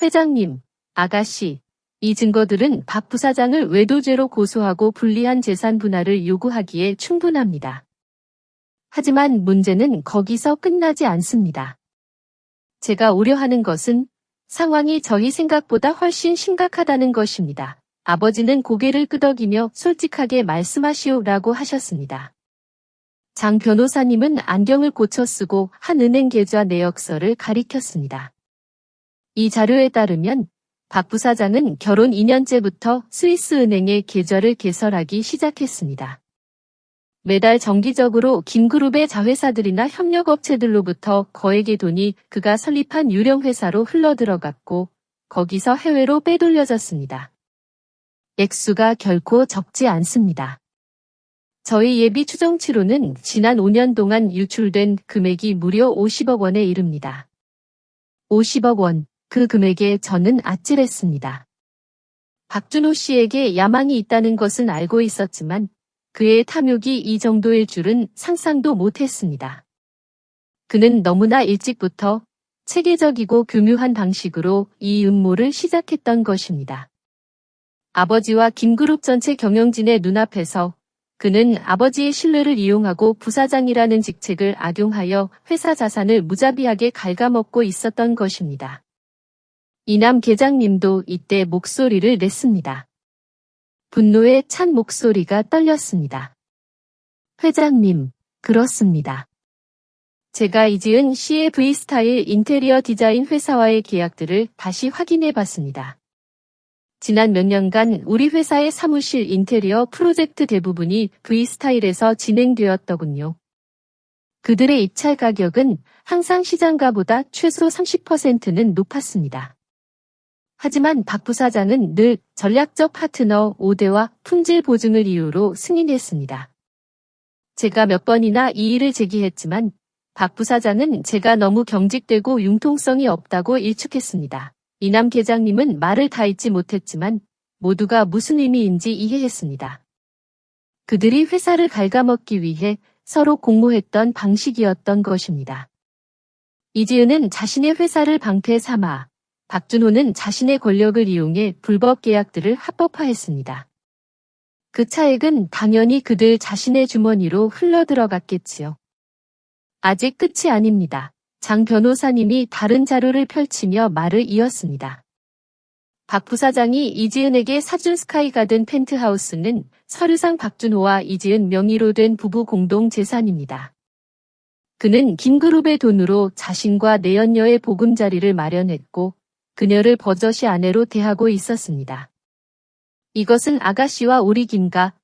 회장님, 아가씨, 이 증거들은 박 부사장을 외도죄로 고소하고 불리한 재산 분할을 요구하기에 충분합니다. 하지만 문제는 거기서 끝나지 않습니다. 제가 우려하는 것은 상황이 저희 생각보다 훨씬 심각하다는 것입니다. 아버지는 고개를 끄덕이며 솔직하게 말씀하시오라고 하셨습니다. 장 변호사님은 안경을 고쳐 쓰고 한 은행 계좌 내역서를 가리켰습니다. 이 자료에 따르면 박 부사장은 결혼 2년째부터 스위스 은행에 계좌를 개설하기 시작했습니다. 매달 정기적으로 김그룹의 자회사들이나 협력업체들로부터 거액의 돈이 그가 설립한 유령 회사로 흘러들어갔고 거기서 해외로 빼돌려졌습니다. 액수가 결코 적지 않습니다. 저희 예비 추정치로는 지난 5년 동안 유출된 금액이 무려 50억 원에 이릅니다. 50억 원, 그 금액에 저는 아찔했습니다. 박준호 씨에게 야망이 있다는 것은 알고 있었지만 그의 탐욕이 이 정도일 줄은 상상도 못했습니다. 그는 너무나 일찍부터 체계적이고 교묘한 방식으로 이 음모를 시작했던 것입니다. 아버지와 김그룹 전체 경영진의 눈앞에서 그는 아버지의 신뢰를 이용하고 부사장이라는 직책을 악용하여 회사 자산을 무자비하게 갉아먹고 있었던 것입니다. 이남 계장님도 이때 목소리를 냈습니다. 분노에 찬 목소리가 떨렸습니다. 회장님, 그렇습니다. 제가 이지은 씨의 V스타일 인테리어 디자인 회사와의 계약들을 다시 확인해 봤습니다. 지난 몇 년간 우리 회사의 사무실 인테리어 프로젝트 대부분이 V스타일에서 진행되었더군요. 그들의 입찰 가격은 항상 시장가보다 최소 30%는 높았습니다. 하지만 박 부사장은 늘 전략적 파트너 5대와 품질 보증을 이유로 승인했습니다. 제가 몇 번이나 이 일을 제기했지만 박 부사장은 제가 너무 경직되고 융통성이 없다고 일축했습니다. 이남 계장님은 말을 다 잊지 못했지만 모두가 무슨 의미인지 이해했습니다. 그들이 회사를 갉아먹기 위해 서로 공모했던 방식이었던 것입니다. 이지은은 자신의 회사를 방패 삼아 박준호는 자신의 권력을 이용해 불법 계약들을 합법화했습니다. 그 차액은 당연히 그들 자신의 주머니로 흘러들어갔겠지요. 아직 끝이 아닙니다. 장 변호사님이 다른 자료를 펼치며 말을 이었습니다. 박 부사장이 이지은에게 사준 스카이가든 펜트하우스는 서류상 박준호와 이지은 명의로 된 부부 공동 재산입니다. 그는 김그룹의 돈으로 자신과 내연녀의 보금자리를 마련했고 그녀를 버젓이 아내로 대하고 있었습니다. 이것은 아가씨와 우리 김가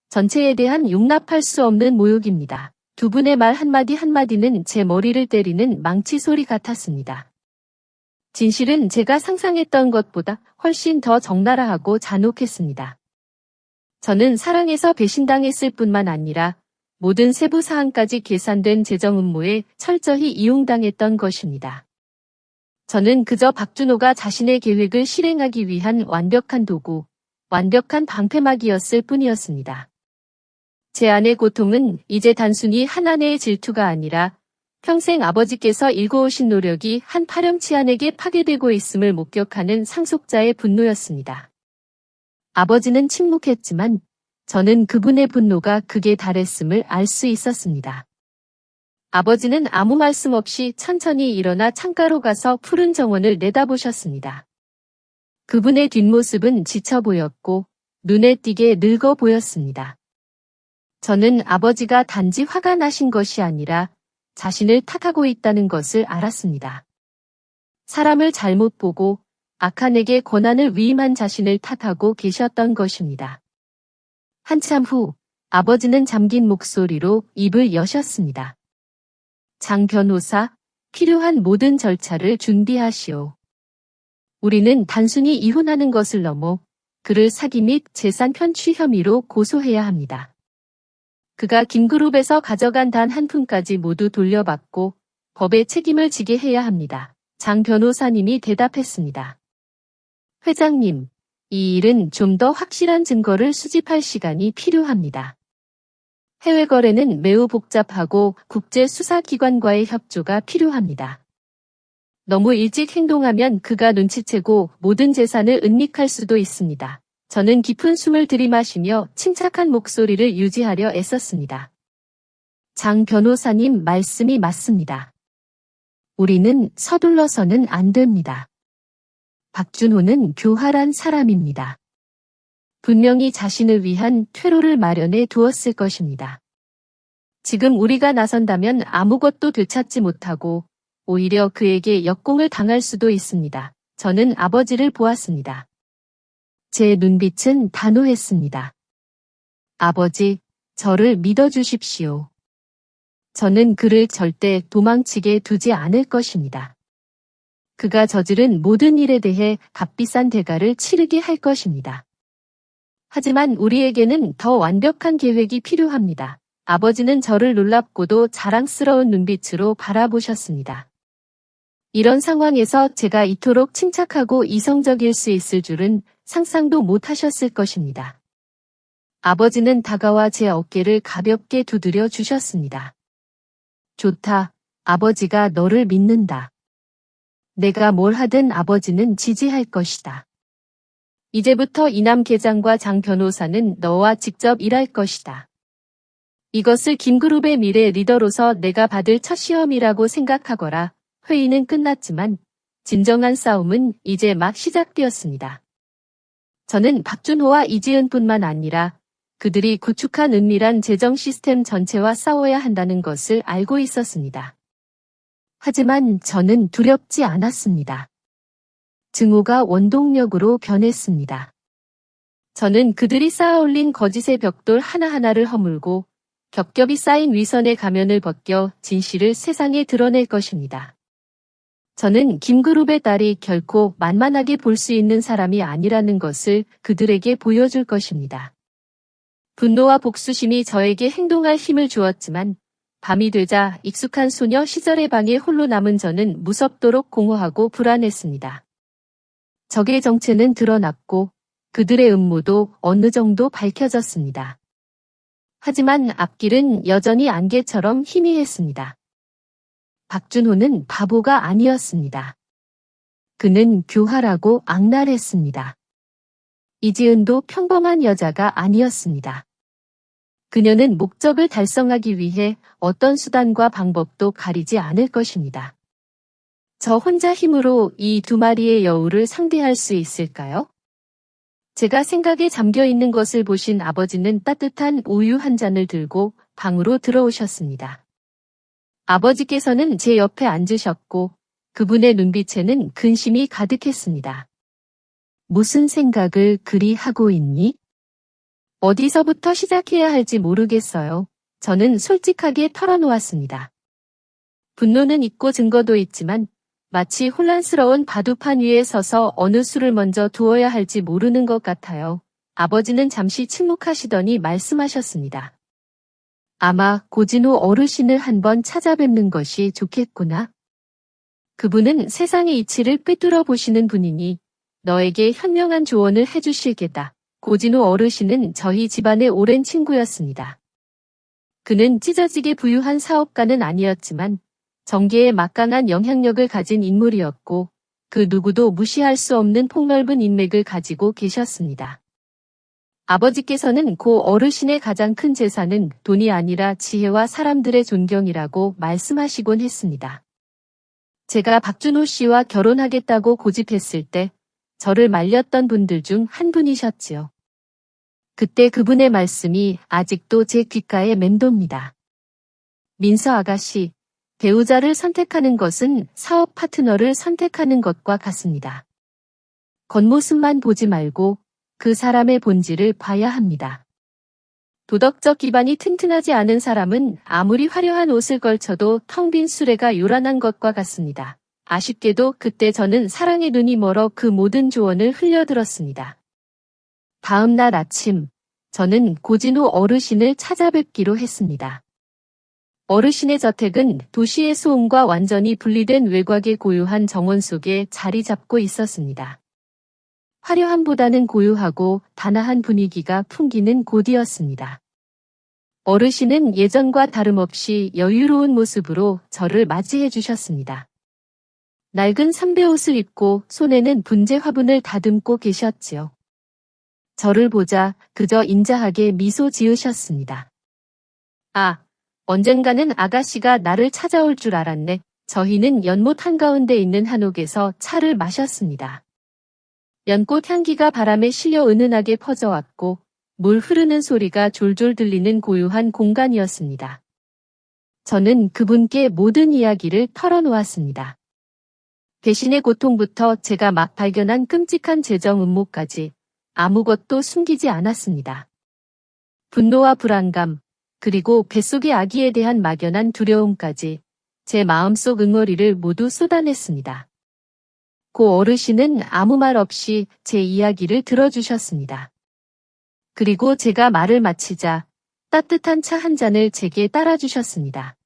전체에 대한 용납할 수 없는 모욕입니다. 두 분의 말 한마디 한마디는 제 머리를 때리는 망치 소리 같았습니다. 진실은 제가 상상했던 것보다 훨씬 더 적나라하고 잔혹했습니다. 저는 사랑에서 배신당했을 뿐만 아니라 모든 세부 사항까지 계산된 재정 음모에 철저히 이용당했던 것입니다. 저는 그저 박준호가 자신의 계획을 실행하기 위한 완벽한 도구, 완벽한 방패막이었을 뿐이었습니다. 제 아내 고통은 이제 단순히 한 아내의 질투가 아니라 평생 아버지께서 일궈오신 노력이 한 파렴치한에게 파괴되고 있음을 목격하는 상속자의 분노였습니다. 아버지는 침묵했지만 저는 그분의 분노가 극에 달했음을 알 수 있었습니다. 아버지는 아무 말씀 없이 천천히 일어나 창가로 가서 푸른 정원을 내다보셨습니다. 그분의 뒷모습은 지쳐 보였고 눈에 띄게 늙어 보였습니다. 저는 아버지가 단지 화가 나신 것이 아니라 자신을 탓하고 있다는 것을 알았습니다. 사람을 잘못 보고 악한에게 권한을 위임한 자신을 탓하고 계셨던 것입니다. 한참 후 아버지는 잠긴 목소리로 입을 여셨습니다. 장 변호사, 필요한 모든 절차를 준비하시오. 우리는 단순히 이혼하는 것을 넘어 그를 사기 및 재산 편취 혐의로 고소해야 합니다. 그가 김그룹에서 가져간 단 한 푼까지 모두 돌려받고 법의 책임을 지게 해야 합니다. 장 변호사님이 대답했습니다. 회장님, 이 일은 좀 더 확실한 증거를 수집할 시간이 필요합니다. 해외 거래는 매우 복잡하고 국제수사기관과의 협조가 필요합니다. 너무 일찍 행동하면 그가 눈치채고 모든 재산을 은닉할 수도 있습니다. 저는 깊은 숨을 들이마시며 침착한 목소리를 유지하려 애썼습니다. 장 변호사님 말씀이 맞습니다. 우리는 서둘러서는 안 됩니다. 박준호는 교활한 사람입니다. 분명히 자신을 위한 퇴로를 마련해 두었을 것입니다. 지금 우리가 나선다면 아무것도 되찾지 못하고 오히려 그에게 역공을 당할 수도 있습니다. 저는 아버지를 보았습니다. 제 눈빛은 단호했습니다. 아버지, 저를 믿어주십시오. 저는 그를 절대 도망치게 두지 않을 것입니다. 그가 저지른 모든 일에 대해 값비싼 대가를 치르게 할 것입니다. 하지만 우리에게는 더 완벽한 계획이 필요합니다. 아버지는 저를 놀랍고도 자랑스러운 눈빛으로 바라보셨습니다. 이런 상황에서 제가 이토록 침착하고 이성적일 수 있을 줄은 상상도 못하셨을 것입니다. 아버지는 다가와 제 어깨를 가볍게 두드려 주셨습니다. 좋다, 아버지가 너를 믿는다. 내가 뭘 하든 아버지는 지지할 것이다. 이제부터 이남 계장과 장 변호사는 너와 직접 일할 것이다. 이것을 김그룹의 미래 리더로서 내가 받을 첫 시험이라고 생각하거라. 회의는 끝났지만 진정한 싸움은 이제 막 시작되었습니다. 저는 박준호와 이지은뿐만 아니라 그들이 구축한 은밀한 재정 시스템 전체와 싸워야 한다는 것을 알고 있었습니다. 하지만 저는 두렵지 않았습니다. 증오가 원동력으로 변했습니다. 저는 그들이 쌓아올린 거짓의 벽돌 하나하나를 허물고 겹겹이 쌓인 위선의 가면을 벗겨 진실을 세상에 드러낼 것입니다. 저는 김그룹의 딸이 결코 만만하게 볼 수 있는 사람이 아니라는 것을 그들에게 보여줄 것입니다. 분노와 복수심이 저에게 행동할 힘을 주었지만 밤이 되자 익숙한 소녀 시절의 방에 홀로 남은 저는 무섭도록 공허하고 불안했습니다. 적의 정체는 드러났고 그들의 음모도 어느 정도 밝혀졌습니다. 하지만 앞길은 여전히 안개처럼 희미했습니다. 박준호는 바보가 아니었습니다. 그는 교활하고 악랄했습니다. 이지은도 평범한 여자가 아니었습니다. 그녀는 목적을 달성하기 위해 어떤 수단과 방법도 가리지 않을 것입니다. 저 혼자 힘으로 이 두 마리의 여우를 상대할 수 있을까요? 제가 생각에 잠겨 있는 것을 보신 아버지는 따뜻한 우유 한 잔을 들고 방으로 들어오셨습니다. 아버지께서는 제 옆에 앉으셨고 그분의 눈빛에는 근심이 가득했습니다. 무슨 생각을 그리 하고 있니? 어디서부터 시작해야 할지 모르겠어요. 저는 솔직하게 털어놓았습니다. 분노는 있고 증거도 있지만 마치 혼란스러운 바둑판 위에 서서 어느 수를 먼저 두어야 할지 모르는 것 같아요. 아버지는 잠시 침묵하시더니 말씀하셨습니다. 아마 고진호 어르신을 한번 찾아뵙는 것이 좋겠구나. 그분은 세상의 이치를 꿰뚫어 보시는 분이니 너에게 현명한 조언을 해주실 게다. 고진호 어르신은 저희 집안의 오랜 친구였습니다. 그는 찢어지게 부유한 사업가는 아니었지만 정계에 막강한 영향력을 가진 인물이었고 그 누구도 무시할 수 없는 폭넓은 인맥을 가지고 계셨습니다. 아버지께서는 고 어르신의 가장 큰 재산은 돈이 아니라 지혜와 사람들의 존경이라고 말씀하시곤 했습니다. 제가 박준호 씨와 결혼하겠다고 고집했을 때 저를 말렸던 분들 중 한 분이셨지요. 그때 그분의 말씀이 아직도 제 귓가에 맴돕니다. 민서 아가씨, 배우자를 선택하는 것은 사업 파트너를 선택하는 것과 같습니다. 겉모습만 보지 말고 그 사람의 본질을 봐야 합니다. 도덕적 기반이 튼튼하지 않은 사람은 아무리 화려한 옷을 걸쳐도 텅 빈 수레가 요란한 것과 같습니다. 아쉽게도 그때 저는 사랑의 눈이 멀어 그 모든 조언을 흘려들었습니다. 다음 날 아침, 저는 고진호 어르신을 찾아뵙기로 했습니다. 어르신의 저택은 도시의 소음과 완전히 분리된 외곽의 고요한 정원 속에 자리 잡고 있었습니다. 화려함보다는 고요하고 단아한 분위기가 풍기는 곳이었습니다. 어르신은 예전과 다름없이 여유로운 모습으로 저를 맞이해 주셨습니다. 낡은 삼배옷을 입고 손에는 분재 화분을 다듬고 계셨지요. 저를 보자 그저 인자하게 미소 지으셨습니다. 아, 언젠가는 아가씨가 나를 찾아올 줄 알았네. 저희는 연못 한가운데 있는 한옥에서 차를 마셨습니다. 연꽃 향기가 바람에 실려 은은하게 퍼져왔고 물 흐르는 소리가 졸졸 들리는 고요한 공간이었습니다. 저는 그분께 모든 이야기를 털어놓았습니다. 배신의 고통부터 제가 막 발견한 끔찍한 재정 음모까지 아무것도 숨기지 않았습니다. 분노와 불안감, 그리고 뱃속의 아기에 대한 막연한 두려움까지 제 마음속 응어리를 모두 쏟아냈습니다. 고 어르신은 아무 말 없이 제 이야기를 들어주셨습니다. 그리고 제가 말을 마치자 따뜻한 차 한 잔을 제게 따라주셨습니다.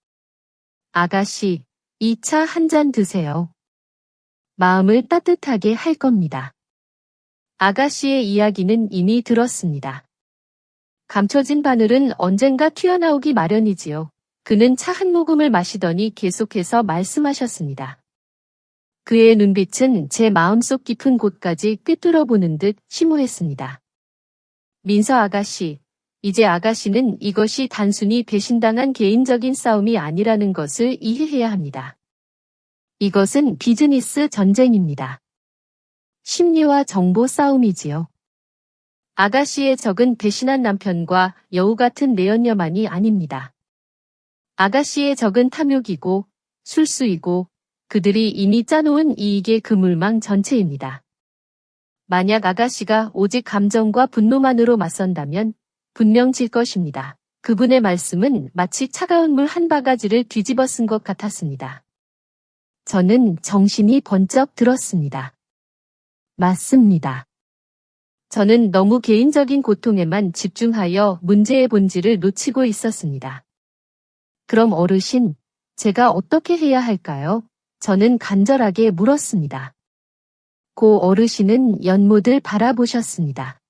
아가씨, 이 차 한 잔 드세요. 마음을 따뜻하게 할 겁니다. 아가씨의 이야기는 이미 들었습니다. 감춰진 바늘은 언젠가 튀어나오기 마련이지요. 그는 차 한 모금을 마시더니 계속해서 말씀하셨습니다. 그의 눈빛은 제 마음속 깊은 곳까지 꿰뚫어 보는 듯 심오했습니다. 민서 아가씨, 이제 아가씨는 이것이 단순히 배신당한 개인적인 싸움이 아니라는 것을 이해해야 합니다. 이것은 비즈니스 전쟁입니다. 심리와 정보 싸움이지요. 아가씨의 적은 배신한 남편과 여우 같은 내연녀만이 아닙니다. 아가씨의 적은 탐욕이고 술수이고 그들이 이미 짜놓은 이익의 그물망 전체입니다. 만약 아가씨가 오직 감정과 분노만으로 맞선다면 분명 질 것입니다. 그분의 말씀은 마치 차가운 물 한 바가지를 뒤집어 쓴 것 같았습니다. 저는 정신이 번쩍 들었습니다. 맞습니다. 저는 너무 개인적인 고통에만 집중하여 문제의 본질을 놓치고 있었습니다. 그럼 어르신, 제가 어떻게 해야 할까요? 저는 간절하게 물었습니다. 고 어르신은 연못을 바라보셨습니다.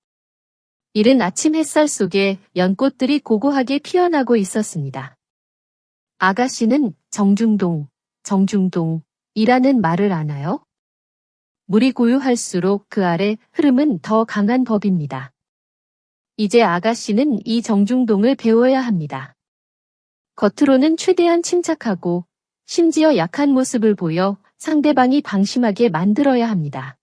이른 아침 햇살 속에 연꽃들이 고고하게 피어나고 있었습니다. 아가씨는 정중동이라는 말을 아나요? 물이 고요할수록 그 아래 흐름은 더 강한 법입니다. 이제 아가씨는 이 정중동을 배워야 합니다. 겉으로는 최대한 침착하고 심지어 약한 모습을 보여 상대방이 방심하게 만들어야 합니다.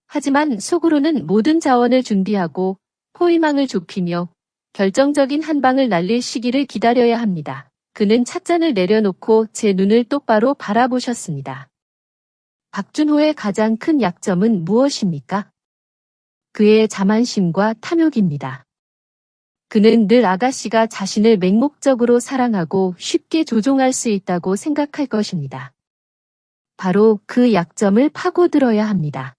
하지만 속으로는 모든 자원을 준비하고 포위망을 좁히며 결정적인 한 방을 날릴 시기를 기다려야 합니다. 그는 찻잔을 내려놓고 제 눈을 똑바로 바라보셨습니다. 박준호의 가장 큰 약점은 무엇입니까? 그의 자만심과 탐욕입니다. 그는 늘 아가씨가 자신을 맹목적으로 사랑하고 쉽게 조종할 수 있다고 생각할 것입니다. 바로 그 약점을 파고들어야 합니다.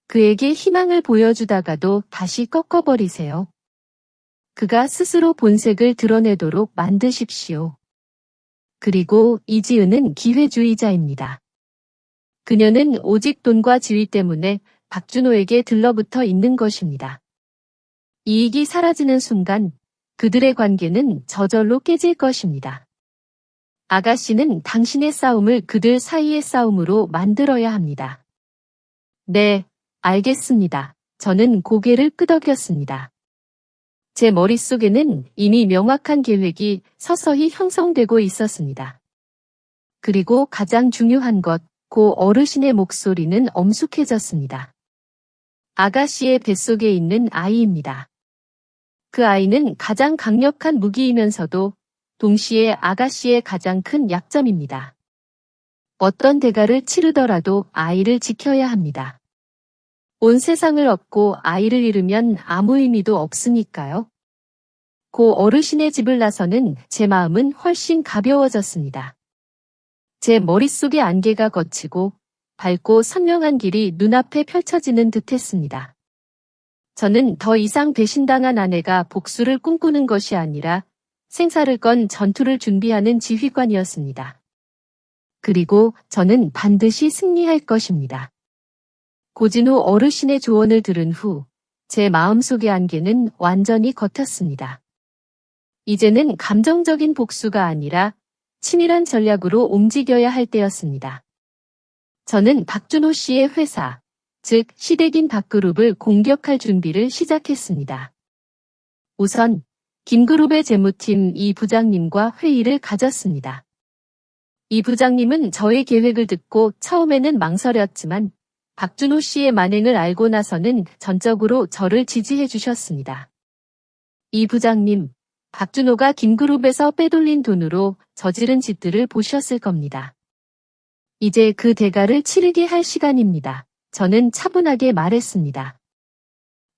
그에게 희망을 보여주다가도 다시 꺾어버리세요. 그가 스스로 본색을 드러내도록 만드십시오. 그리고 이지은은 기회주의자입니다. 그녀는 오직 돈과 지위 때문에 박준호에게 들러붙어 있는 것입니다. 이익이 사라지는 순간 그들의 관계는 저절로 깨질 것입니다. 아가씨는 당신의 싸움을 그들 사이의 싸움으로 만들어야 합니다. 네, 알겠습니다. 저는 고개를 끄덕였습니다. 제 머릿속에는 이미 명확한 계획이 서서히 형성되고 있었습니다. 그리고 가장 중요한 것, 고 어르신의 목소리는 엄숙해졌습니다. 아가씨의 뱃속에 있는 아이입니다. 그 아이는 가장 강력한 무기이면서도 동시에 아가씨의 가장 큰 약점입니다. 어떤 대가를 치르더라도 아이를 지켜야 합니다. 온 세상을 얻고 아이를 잃으면 아무 의미도 없으니까요. 고 어르신의 집을 나서는 제 마음은 훨씬 가벼워졌습니다. 제 머릿속의 안개가 걷히고 밝고 선명한 길이 눈앞에 펼쳐지는 듯했습니다. 저는 더 이상 배신당한 아내가 복수를 꿈꾸는 것이 아니라 생사를 건 전투를 준비하는 지휘관이었습니다. 그리고 저는 반드시 승리할 것입니다. 고진우 어르신의 조언을 들은 후 제 마음속의 안개는 완전히 걷혔습니다. 이제는 감정적인 복수가 아니라 치밀한 전략으로 움직여야 할 때였습니다. 저는 박준호 씨의 회사, 즉 시댁인 박그룹을 공격할 준비를 시작했습니다. 우선 김그룹의 재무팀 이 부장님과 회의를 가졌습니다. 이 부장님은 저의 계획을 듣고 처음에는 망설였지만 박준호 씨의 만행을 알고 나서는 전적으로 저를 지지해 주셨습니다. 이 부장님, 박준호가 김그룹에서 빼돌린 돈으로 저지른 짓들을 보셨을 겁니다. 이제 그 대가를 치르게 할 시간입니다. 저는 차분하게 말했습니다.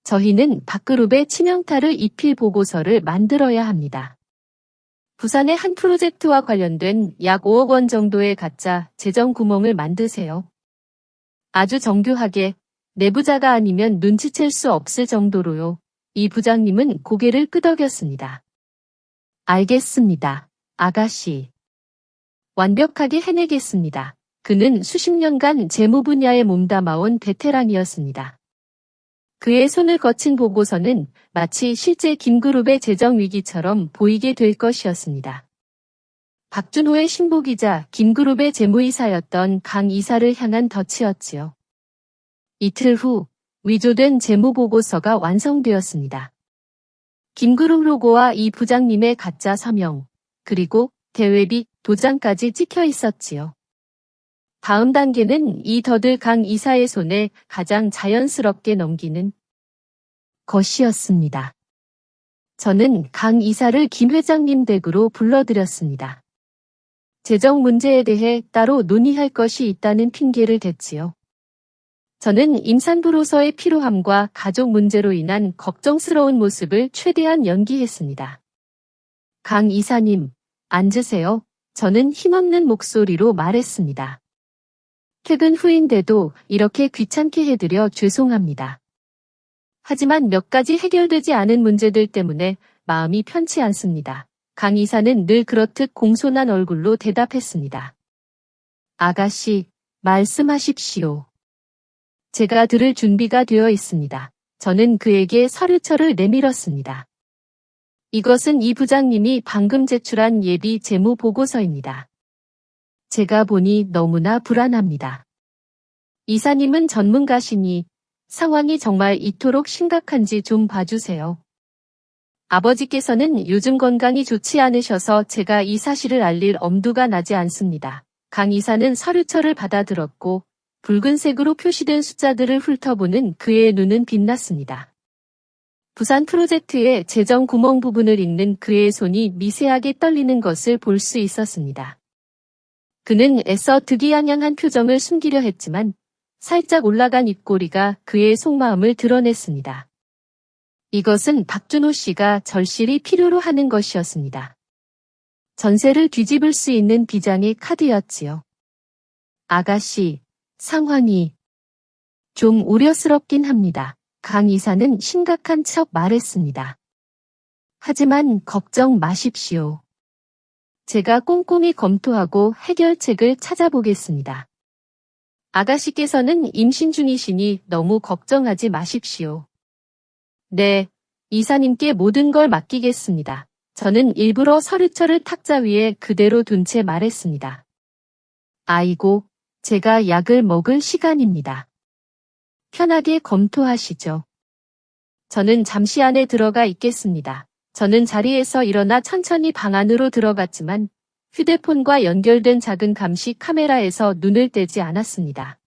저희는 박그룹에 치명타를 입힐 보고서를 만들어야 합니다. 부산의 한 프로젝트와 관련된 약 5억 원 정도의 가짜 재정 구멍을 만드세요. 아주 정교하게 내부자가 아니면 눈치챌 수 없을 정도로요. 이 부장님은 고개를 끄덕였습니다. 알겠습니다, 아가씨. 완벽하게 해내겠습니다. 그는 수십 년간 재무 분야에 몸담아온 베테랑이었습니다. 그의 손을 거친 보고서는 마치 실제 김그룹의 재정 위기처럼 보이게 될 것이었습니다. 박준호의 신보기자 김그룹의 재무이사였던 강 이사를 향한 덫이었지요. 이틀 후 위조된 재무보고서가 완성되었습니다. 김그룹 로고와 이 부장님의 가짜 서명, 그리고 대외비 도장까지 찍혀 있었지요. 다음 단계는 이 덫을 강 이사의 손에 가장 자연스럽게 넘기는 것이었습니다. 저는 강 이사를 김 회장님 댁으로 불러들였습니다. 재정 문제에 대해 따로 논의할 것이 있다는 핑계를 댔지요. 저는 임산부로서의 피로함과 가족 문제로 인한 걱정스러운 모습을 최대한 연기했습니다. 강 이사님, 앉으세요. 저는 힘없는 목소리로 말했습니다. 퇴근 후인데도 이렇게 귀찮게 해드려 죄송합니다. 하지만 몇 가지 해결되지 않은 문제들 때문에 마음이 편치 않습니다. 강 이사는 늘 그렇듯 공손한 얼굴로 대답했습니다. 아가씨, 말씀하십시오. 제가 들을 준비가 되어 있습니다. 저는 그에게 서류철을 내밀었습니다. 이것은 이 부장님이 방금 제출한 예비 재무 보고서입니다. 제가 보니 너무나 불안합니다. 이사님은 전문가시니 상황이 정말 이토록 심각한지 좀 봐주세요. 아버지께서는 요즘 건강이 좋지 않으셔서 제가 이 사실을 알릴 엄두가 나지 않습니다. 강 이사는 서류철을 받아들었고 붉은색으로 표시된 숫자들을 훑어보는 그의 눈은 빛났습니다. 부산 프로젝트의 재정 구멍 부분을 읽는 그의 손이 미세하게 떨리는 것을 볼 수 있었습니다. 그는 애써 득이양양한 표정을 숨기려 했지만 살짝 올라간 입꼬리가 그의 속마음을 드러냈습니다. 이것은 박준호 씨가 절실히 필요로 하는 것이었습니다. 전세를 뒤집을 수 있는 비장의 카드였지요. 아가씨, 상황이 좀 우려스럽긴 합니다. 강 이사는 심각한 척 말했습니다. 하지만 걱정 마십시오. 제가 꼼꼼히 검토하고 해결책을 찾아보겠습니다. 아가씨께서는 임신 중이시니 너무 걱정하지 마십시오. 네, 이사님께 모든 걸 맡기겠습니다. 저는 일부러 서류철을 탁자 위에 그대로 둔 채 말했습니다. 아이고, 제가 약을 먹을 시간입니다. 편하게 검토하시죠. 저는 잠시 안에 들어가 있겠습니다. 저는 자리에서 일어나 천천히 방 안으로 들어갔지만 휴대폰과 연결된 작은 감시 카메라에서 눈을 떼지 않았습니다.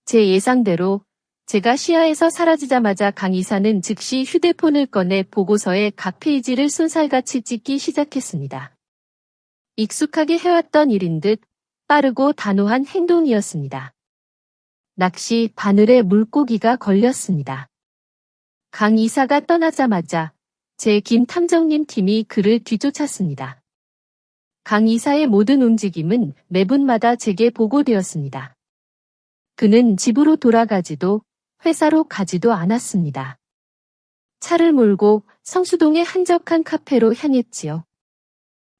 제 예상대로 제가 시야에서 사라지자마자 강 이사는 즉시 휴대폰을 꺼내 보고서의 각 페이지를 쏜살같이 찍기 시작했습니다. 익숙하게 해왔던 일인 듯 빠르고 단호한 행동이었습니다. 낚시 바늘에 물고기가 걸렸습니다. 강 이사가 떠나자마자 제 김 탐정님 팀이 그를 뒤쫓았습니다. 강 이사의 모든 움직임은 매분마다 제게 보고되었습니다. 그는 집으로 돌아가지도 회사로 가지도 않았습니다. 차를 몰고 성수동의 한적한 카페로 향했지요.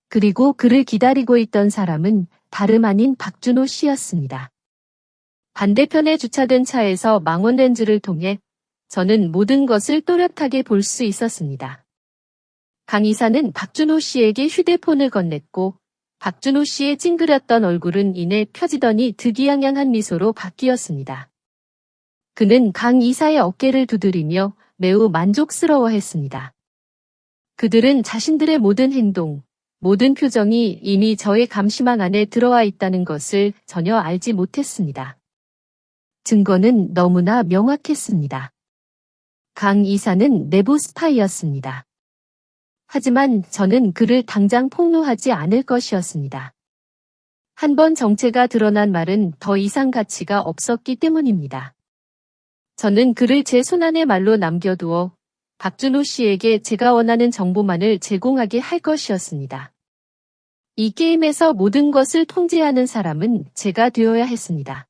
그리고 그를 기다리고 있던 사람은 다름 아닌 박준호 씨였습니다. 반대편에 주차된 차에서 망원렌즈를 통해 저는 모든 것을 또렷하게 볼 수 있었습니다. 강 이사는 박준호 씨에게 휴대폰을 건넸고 박준호 씨의 찡그렸던 얼굴은 이내 펴지더니 득이양양한 미소로 바뀌었습니다. 그는 강 이사의 어깨를 두드리며 매우 만족스러워했습니다. 그들은 자신들의 모든 행동, 모든 표정이 이미 저의 감시망 안에 들어와 있다는 것을 전혀 알지 못했습니다. 증거는 너무나 명확했습니다. 강 이사는 내부 스파이였습니다. 하지만 저는 그를 당장 폭로하지 않을 것이었습니다. 한번 정체가 드러난 말은 더 이상 가치가 없었기 때문입니다. 저는 그를 제 손안에 말로 남겨두어 박준호 씨에게 제가 원하는 정보만을 제공하게 할 것이었습니다. 이 게임에서 모든 것을 통제하는 사람은 제가 되어야 했습니다.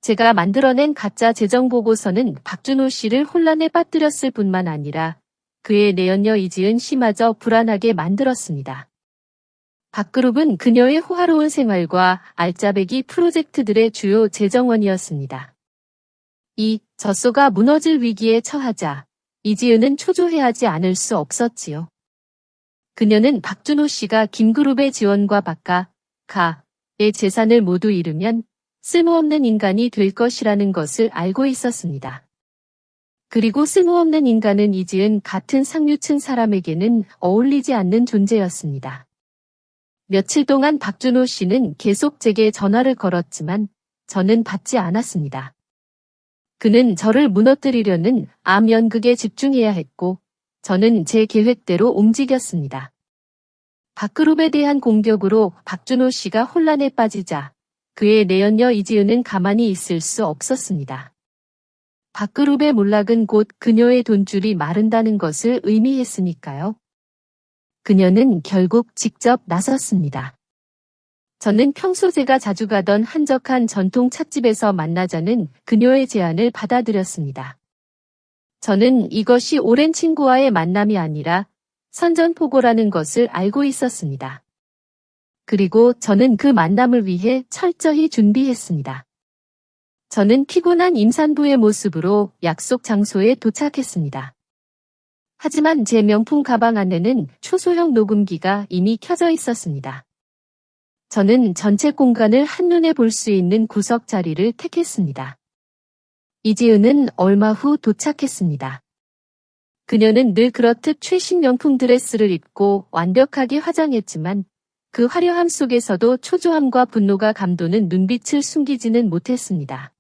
제가 만들어낸 가짜 재정보고서는 박준호 씨를 혼란에 빠뜨렸을 뿐만 아니라 그의 내연녀 이지은 씨마저 불안하게 만들었습니다. 박그룹은 그녀의 호화로운 생활과 알짜배기 프로젝트들의 주요 재정원이었습니다. 이 젖소가 무너질 위기에 처하자 이지은은 초조해하지 않을 수 없었지요. 그녀는 박준호 씨가 김그룹의 지원과 박가의 재산을 모두 잃으면 쓸모없는 인간이 될 것이라는 것을 알고 있었습니다. 그리고 쓸모없는 인간은 이지은 같은 상류층 사람에게는 어울리지 않는 존재였습니다. 며칠 동안 박준호 씨는 계속 제게 전화를 걸었지만 저는 받지 않았습니다. 그는 저를 무너뜨리려는 암 연극에 집중해야 했고 저는 제 계획대로 움직였습니다. 박그룹에 대한 공격으로 박준호 씨가 혼란에 빠지자 그의 내연녀 이지은은 가만히 있을 수 없었습니다. 박그룹의 몰락은 곧 그녀의 돈줄이 마른다는 것을 의미했으니까요. 그녀는 결국 직접 나섰습니다. 저는 평소 제가 자주 가던 한적한 전통 찻집에서 만나자는 그녀의 제안을 받아들였습니다. 저는 이것이 오랜 친구와의 만남이 아니라 선전포고라는 것을 알고 있었습니다. 그리고 저는 그 만남을 위해 철저히 준비했습니다. 저는 피곤한 임산부의 모습으로 약속 장소에 도착했습니다. 하지만 제 명품 가방 안에는 초소형 녹음기가 이미 켜져 있었습니다. 저는 전체 공간을 한눈에 볼 수 있는 구석 자리를 택했습니다. 이지은은 얼마 후 도착했습니다. 그녀는 늘 그렇듯 최신 명품 드레스를 입고 완벽하게 화장했지만 그 화려함 속에서도 초조함과 분노가 감도는 눈빛을 숨기지는 못했습니다.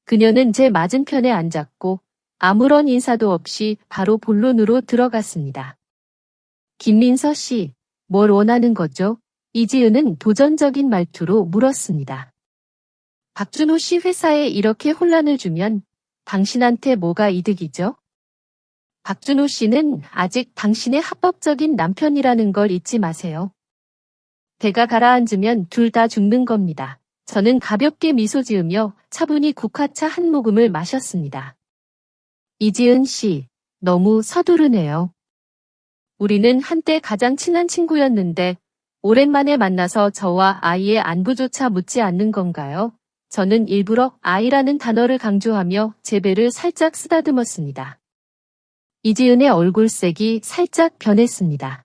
그녀는 제 맞은편에 앉았고 아무런 인사도 없이 바로 본론으로 들어갔습니다. 김민서 씨, 뭘 원하는 거죠? 이지은은 도전적인 말투로 물었습니다. 박준호 씨 회사에 이렇게 혼란을 주면 당신한테 뭐가 이득이죠? 박준호 씨는 아직 당신의 합법적인 남편이라는 걸 잊지 마세요. 배가 가라앉으면 둘 다 죽는 겁니다. 저는 가볍게 미소 지으며 차분히 국화차 한 모금을 마셨습니다. 이지은 씨, 너무 서두르네요. 우리는 한때 가장 친한 친구였는데 오랜만에 만나서 저와 아이의 안부조차 묻지 않는 건가요? 저는 일부러 아이라는 단어를 강조하며 제 배를 살짝 쓰다듬었습니다. 이지은의 얼굴색이 살짝 변했습니다.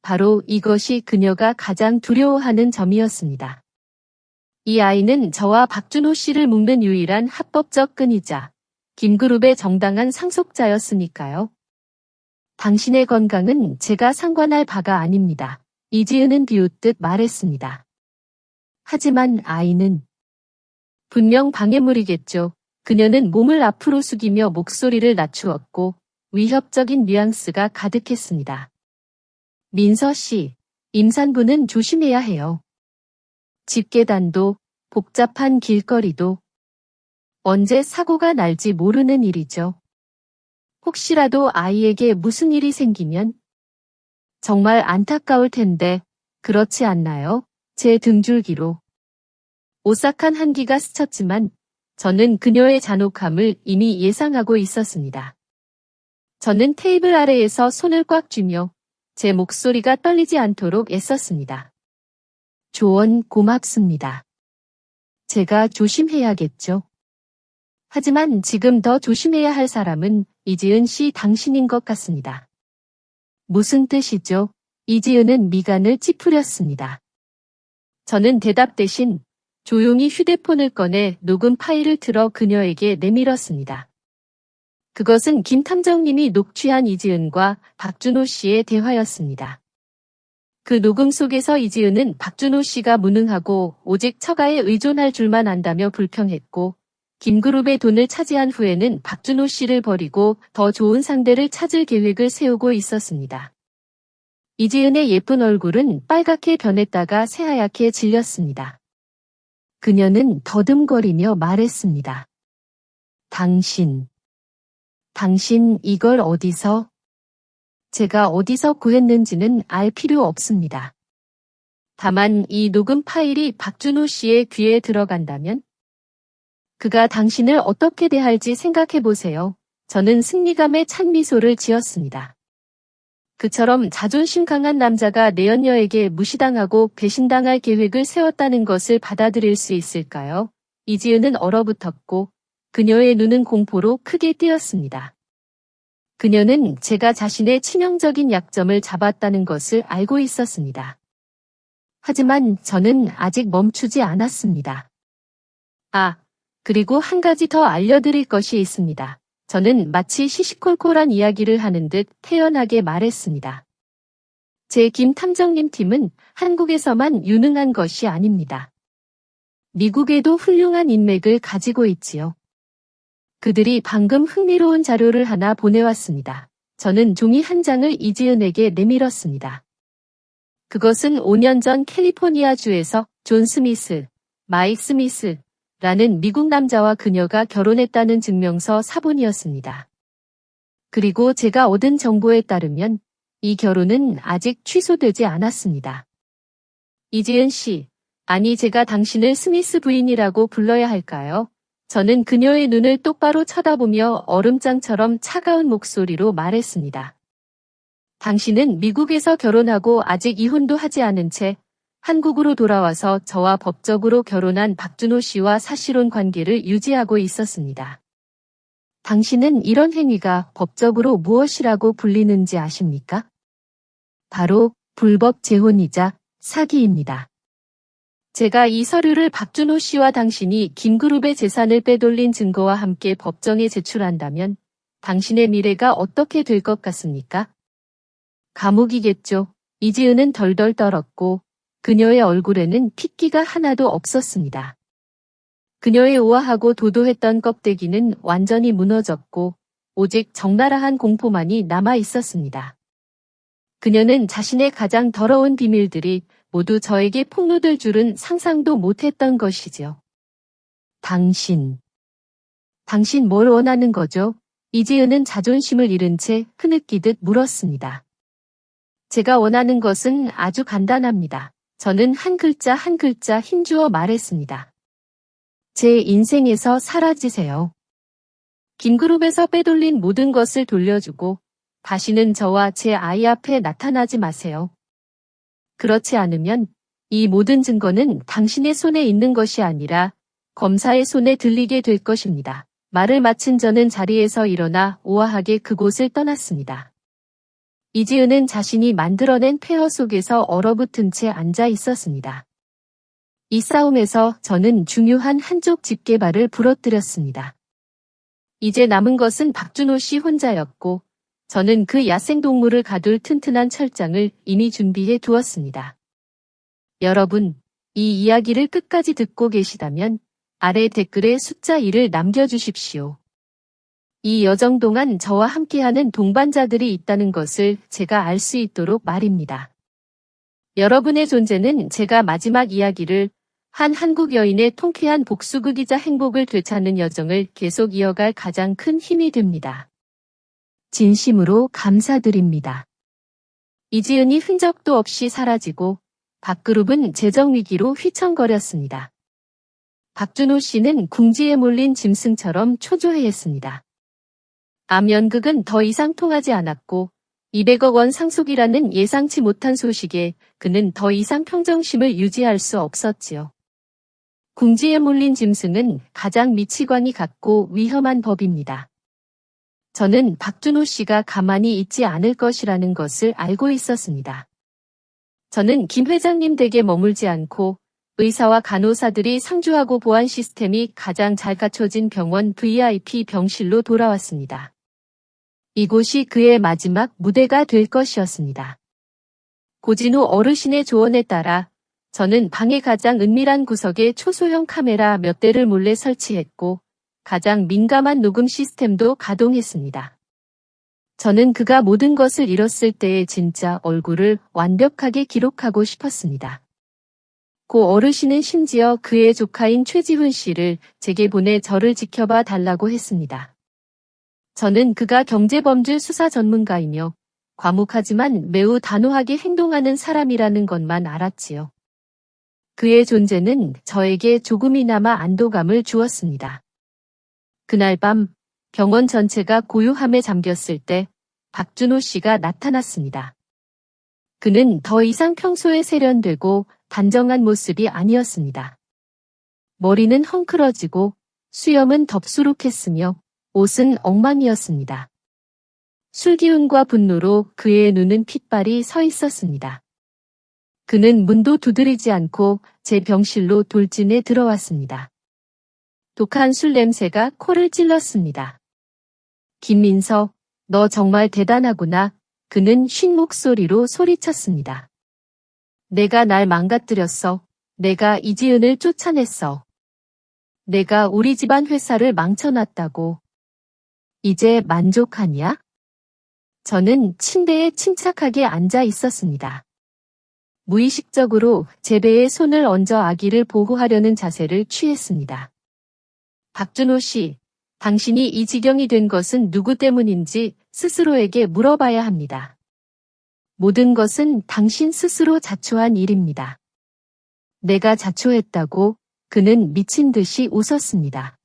바로 이것이 그녀가 가장 두려워하는 점이었습니다. 이 아이는 저와 박준호 씨를 묶는 유일한 합법적 끈이자 김그룹의 정당한 상속자였으니까요. 당신의 건강은 제가 상관할 바가 아닙니다. 이지은은 비웃듯 말했습니다. 하지만 아이는 분명 방해물이겠죠. 그녀는 몸을 앞으로 숙이며 목소리를 낮추었고 위협적인 뉘앙스가 가득했습니다. 민서 씨, 임산부는 조심해야 해요. 집계단도 복잡한 길거리도 언제 사고가 날지 모르는 일이죠. 혹시라도 아이에게 무슨 일이 생기면 정말 안타까울 텐데 그렇지 않나요? 제 등줄기로 오싹한 한기가 스쳤지만 저는 그녀의 잔혹함을 이미 예상하고 있었습니다. 저는 테이블 아래에서 손을 꽉 쥐며 제 목소리가 떨리지 않도록 애썼습니다. 조언 고맙습니다. 제가 조심해야겠죠. 하지만 지금 더 조심해야 할 사람은 이지은 씨 당신인 것 같습니다. 무슨 뜻이죠? 이지은은 미간을 찌푸렸습니다. 저는 대답 대신 조용히 휴대폰을 꺼내 녹음 파일을 틀어 그녀에게 내밀었습니다. 그것은 김 탐정님이 녹취한 이지은과 박준호 씨의 대화였습니다. 그 녹음 속에서 이지은은 박준호 씨가 무능하고 오직 처가에 의존할 줄만 안다며 불평했고 김그룹의 돈을 차지한 후에는 박준호 씨를 버리고 더 좋은 상대를 찾을 계획을 세우고 있었습니다. 이지은의 예쁜 얼굴은 빨갛게 변했다가 새하얗게 질렸습니다. 그녀는 더듬거리며 말했습니다. 당신 이걸 어디서? 제가 어디서 구했는지는 알 필요 없습니다. 다만 이 녹음 파일이 박준호 씨의 귀에 들어간다면 그가 당신을 어떻게 대할지 생각해 보세요. 저는 승리감에 찬 미소를 지었습니다. 그처럼 자존심 강한 남자가 내연녀에게 무시당하고 배신당할 계획을 세웠다는 것을 받아들일 수 있을까요? 이지은은 얼어붙었고 그녀의 눈은 공포로 크게 띄었습니다. 그녀는 제가 자신의 치명적인 약점을 잡았다는 것을 알고 있었습니다. 하지만 저는 아직 멈추지 않았습니다. 그리고 한 가지 더 알려드릴 것이 있습니다. 저는 마치 시시콜콜한 이야기를 하는 듯 태연하게 말했습니다. 제 김 탐정님 팀은 한국에서만 유능한 것이 아닙니다. 미국에도 훌륭한 인맥을 가지고 있지요. 그들이 방금 흥미로운 자료를 하나 보내왔습니다. 저는 종이 한 장을 이지은에게 내밀었습니다. 그것은 5년 전 캘리포니아주에서 존 스미스, 마이크 스미스라는 미국 남자와 그녀가 결혼했다는 증명서 사본이었습니다. 그리고 제가 얻은 정보에 따르면 이 결혼은 아직 취소되지 않았습니다. 이지은 씨, 아니 제가 당신을 스미스 부인이라고 불러야 할까요? 저는 그녀의 눈을 똑바로 쳐다보며 얼음장처럼 차가운 목소리로 말했습니다. 당신은 미국에서 결혼하고 아직 이혼도 하지 않은 채 한국으로 돌아와서 저와 법적으로 결혼한 박준호 씨와 사실혼 관계를 유지하고 있었습니다. 당신은 이런 행위가 법적으로 무엇이라고 불리는지 아십니까? 바로 불법 재혼이자 사기입니다. 제가 이 서류를 박준호 씨와 당신이 김그룹의 재산을 빼돌린 증거와 함께 법정에 제출한다면 당신의 미래가 어떻게 될 것 같습니까? 감옥이겠죠. 이지은은 덜덜 떨었고 그녀의 얼굴에는 핏기가 하나도 없었습니다. 그녀의 우아하고 도도했던 껍데기는 완전히 무너졌고 오직 적나라한 공포만이 남아 있었습니다. 그녀는 자신의 가장 더러운 비밀들이 모두 저에게 폭로될 줄은 상상도 못했던 것이지요. 당신 뭘 원하는 거죠? 이지은은 자존심을 잃은 채 흐느끼듯 물었습니다. 제가 원하는 것은 아주 간단합니다. 저는 한 글자 한 글자 힘주어 말했습니다. 제 인생에서 사라지세요. 김그룹에서 빼돌린 모든 것을 돌려주고 다시는 저와 제 아이 앞에 나타나지 마세요. 그렇지 않으면 이 모든 증거는 당신의 손에 있는 것이 아니라 검사의 손에 들리게 될 것입니다. 말을 마친 저는 자리에서 일어나 우아하게 그곳을 떠났습니다. 이지은은 자신이 만들어낸 폐허 속에서 얼어붙은 채 앉아 있었습니다. 이 싸움에서 저는 중요한 한쪽 집게발을 부러뜨렸습니다. 이제 남은 것은 박준호 씨 혼자였고 저는 그 야생동물을 가둘 튼튼한 철장을 이미 준비해 두었습니다. 여러분, 이 이야기를 끝까지 듣고 계시다면 아래 댓글에 숫자 1을 남겨주십시오. 이 여정 동안 저와 함께하는 동반자들이 있다는 것을 제가 알 수 있도록 말입니다. 여러분의 존재는 제가 마지막 이야기를 한 한국 여인의 통쾌한 복수극이자 행복을 되찾는 여정을 계속 이어갈 가장 큰 힘이 됩니다. 진심으로 감사드립니다. 이지은이 흔적도 없이 사라지고 박그룹은 재정 위기로 휘청거렸습니다. 박준호 씨는 궁지에 몰린 짐승처럼 초조해했습니다. 암연극은 더 이상 통하지 않았고 200억 원 상속이라는 예상치 못한 소식에 그는 더 이상 평정심을 유지할 수 없었지요. 궁지에 몰린 짐승은 가장 미치광이 같고 위험한 법입니다. 저는 박준호 씨가 가만히 있지 않을 것이라는 것을 알고 있었습니다. 저는 김 회장님 댁에 머물지 않고 의사와 간호사들이 상주하고 보안 시스템이 가장 잘 갖춰진 병원 VIP 병실로 돌아왔습니다. 이곳이 그의 마지막 무대가 될 것이었습니다. 고진우 어르신의 조언에 따라 저는 방의 가장 은밀한 구석에 초소형 카메라 몇 대를 몰래 설치했고 가장 민감한 녹음 시스템도 가동했습니다. 저는 그가 모든 것을 잃었을 때의 진짜 얼굴을 완벽하게 기록하고 싶었습니다. 고 어르신은 심지어 그의 조카인 최지훈 씨를 제게 보내 저를 지켜봐 달라고 했습니다. 저는 그가 경제범죄 수사 전문가이며 과묵하지만 매우 단호하게 행동하는 사람이라는 것만 알았지요. 그의 존재는 저에게 조금이나마 안도감을 주었습니다. 그날 밤 병원 전체가 고요함에 잠겼을 때 박준호 씨가 나타났습니다. 그는 더 이상 평소에 세련되고 단정한 모습이 아니었습니다. 머리는 헝클어지고 수염은 덥수룩했으며 옷은 엉망이었습니다. 술기운과 분노로 그의 눈은 핏발이 서 있었습니다. 그는 문도 두드리지 않고 제 병실로 돌진해 들어왔습니다. 독한 술 냄새가 코를 찔렀습니다. 김민서, 너 정말 대단하구나. 그는 쉰 목소리로 소리쳤습니다. 내가 날 망가뜨렸어. 내가 이지은을 쫓아냈어. 내가 우리 집안 회사를 망쳐놨다고. 이제 만족하냐? 저는 침대에 침착하게 앉아 있었습니다. 무의식적으로 제 배에 손을 얹어 아기를 보호하려는 자세를 취했습니다. 박준호 씨, 당신이 이 지경이 된 것은 누구 때문인지 스스로에게 물어봐야 합니다. 모든 것은 당신 스스로 자초한 일입니다. 내가 자초했다고 그는 미친 듯이 웃었습니다.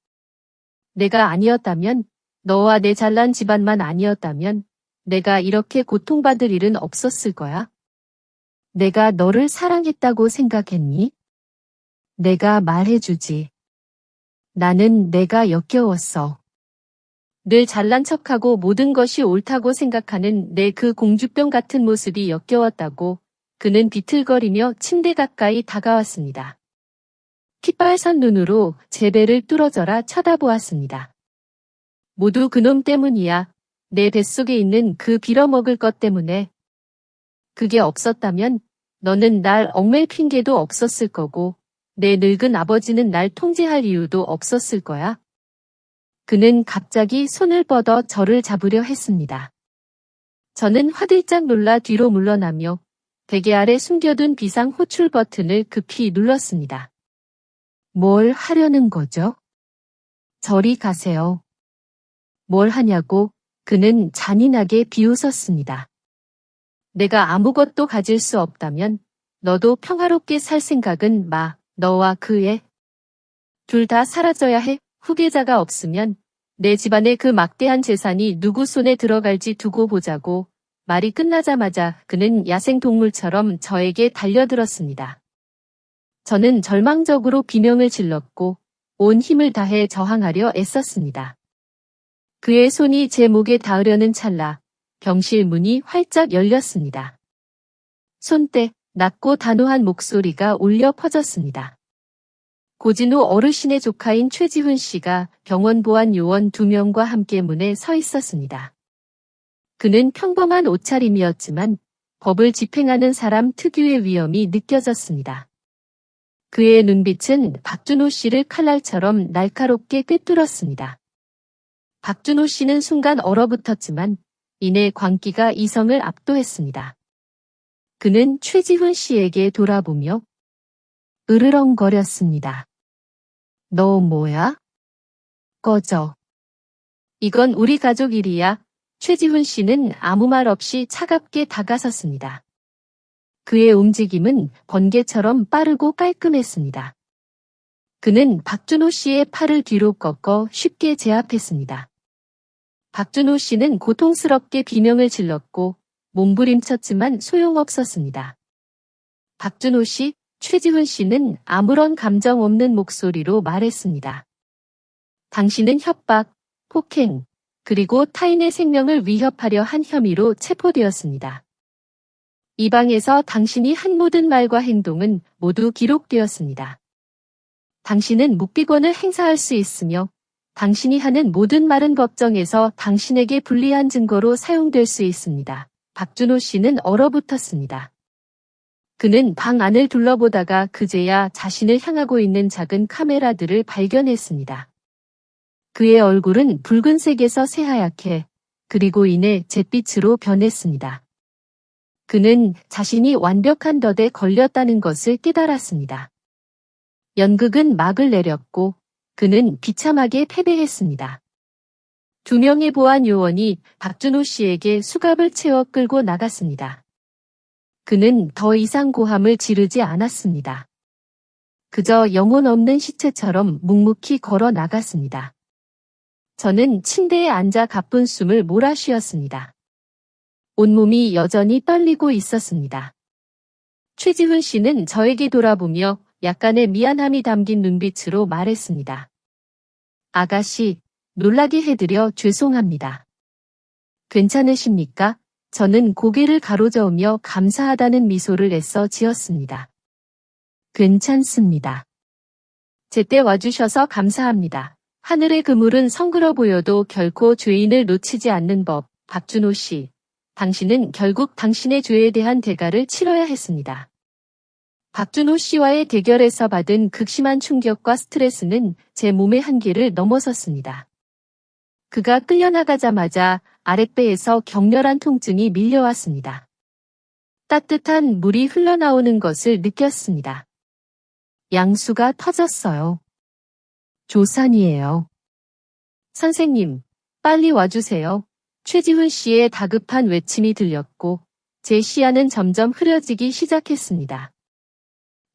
내가 아니었다면, 너와 내 잘난 집안만 아니었다면 내가 이렇게 고통받을 일은 없었을 거야. 내가 너를 사랑했다고 생각했니? 내가 말해주지. 나는 내가 역겨웠어. 늘 잘난 척하고 모든 것이 옳다고 생각하는 내 그 공주병 같은 모습이 역겨웠다고 그는 비틀거리며 침대 가까이 다가왔습니다. 핏발선 눈으로 제 배를 뚫어져라 쳐다보았습니다. 모두 그놈 때문이야. 내 뱃속에 있는 그 빌어먹을 것 때문에. 그게 없었다면 너는 날 얽맬 핑계도 없었을 거고 내 늙은 아버지는 날 통제할 이유도 없었을 거야. 그는 갑자기 손을 뻗어 저를 잡으려 했습니다. 저는 화들짝 놀라 뒤로 물러나며 베개 아래 숨겨둔 비상 호출 버튼을 급히 눌렀습니다. 뭘 하려는 거죠? 저리 가세요. 뭘 하냐고 그는 잔인하게 비웃었습니다. 내가 아무것도 가질 수 없다면 너도 평화롭게 살 생각은 마. 너와 그 애. 둘 다 사라져야 해. 후계자가 없으면 내 집안의 그 막대한 재산이 누구 손에 들어갈지 두고 보자고. 말이 끝나자마자 그는 야생동물처럼 저에게 달려들었습니다. 저는 절망적으로 비명을 질렀고 온 힘을 다해 저항하려 애썼습니다. 그의 손이 제 목에 닿으려는 찰나 병실 문이 활짝 열렸습니다. 손때 낮고 단호한 목소리가 울려 퍼졌습니다. 고진우 어르신의 조카인 최지훈 씨가 병원 보안 요원 2명과 함께 문에 서 있었습니다. 그는 평범한 옷차림이었지만 법을 집행하는 사람 특유의 위엄이 느껴졌습니다. 그의 눈빛은 박준호 씨를 칼날처럼 날카롭게 꿰뚫었습니다. 박준호 씨는 순간 얼어붙었지만 이내 광기가 이성을 압도했습니다. 그는 최지훈 씨에게 돌아보며 으르렁거렸습니다. 너 뭐야? 꺼져. 이건 우리 가족 일이야. 최지훈 씨는 아무 말 없이 차갑게 다가섰습니다. 그의 움직임은 번개처럼 빠르고 깔끔했습니다. 그는 박준호 씨의 팔을 뒤로 꺾어 쉽게 제압했습니다. 박준호 씨는 고통스럽게 비명을 질렀고 몸부림쳤지만 소용없었습니다. 박준호 씨, 최지훈 씨는 아무런 감정 없는 목소리로 말했습니다. 당신은 협박, 폭행, 그리고 타인의 생명을 위협하려 한 혐의로 체포되었습니다. 이 방에서 당신이 한 모든 말과 행동은 모두 기록되었습니다. 당신은 묵비권을 행사할 수 있으며 당신이 하는 모든 말은 법정에서 당신에게 불리한 증거로 사용될 수 있습니다. 박준호 씨는 얼어붙었습니다. 그는 방 안을 둘러보다가 그제야 자신을 향하고 있는 작은 카메라들을 발견했습니다. 그의 얼굴은 붉은색에서 새하얗게 그리고 이내 잿빛으로 변했습니다. 그는 자신이 완벽한 덫에 걸렸다는 것을 깨달았습니다. 연극은 막을 내렸고 그는 비참하게 패배했습니다. 2명의 보안 요원이 박준호 씨에게 수갑을 채워 끌고 나갔습니다. 그는 더 이상 고함을 지르지 않았습니다. 그저 영혼 없는 시체처럼 묵묵히 걸어 나갔습니다. 저는 침대에 앉아 가쁜 숨을 몰아쉬었습니다. 온몸이 여전히 떨리고 있었습니다. 최지훈 씨는 저에게 돌아보며 약간의 미안함이 담긴 눈빛으로 말했습니다. 아가씨, 놀라게 해드려 죄송합니다. 괜찮으십니까? 저는 고개를 가로저으며 감사하다는 미소를 애써 지었습니다. 괜찮습니다. 제때 와주셔서 감사합니다. 하늘의 그물은 성그러 보여도 결코 죄인을 놓치지 않는 법. 박준호 씨, 당신은 결국 당신의 죄에 대한 대가를 치러야 했습니다. 박준호 씨와의 대결에서 받은 극심한 충격과 스트레스는 제 몸의 한계를 넘어섰습니다. 그가 끌려나가자마자 아랫배에서 격렬한 통증이 밀려왔습니다. 따뜻한 물이 흘러나오는 것을 느꼈습니다. 양수가 터졌어요. 조산이에요. 선생님, 빨리 와주세요. 최지훈 씨의 다급한 외침이 들렸고 제 시야는 점점 흐려지기 시작했습니다.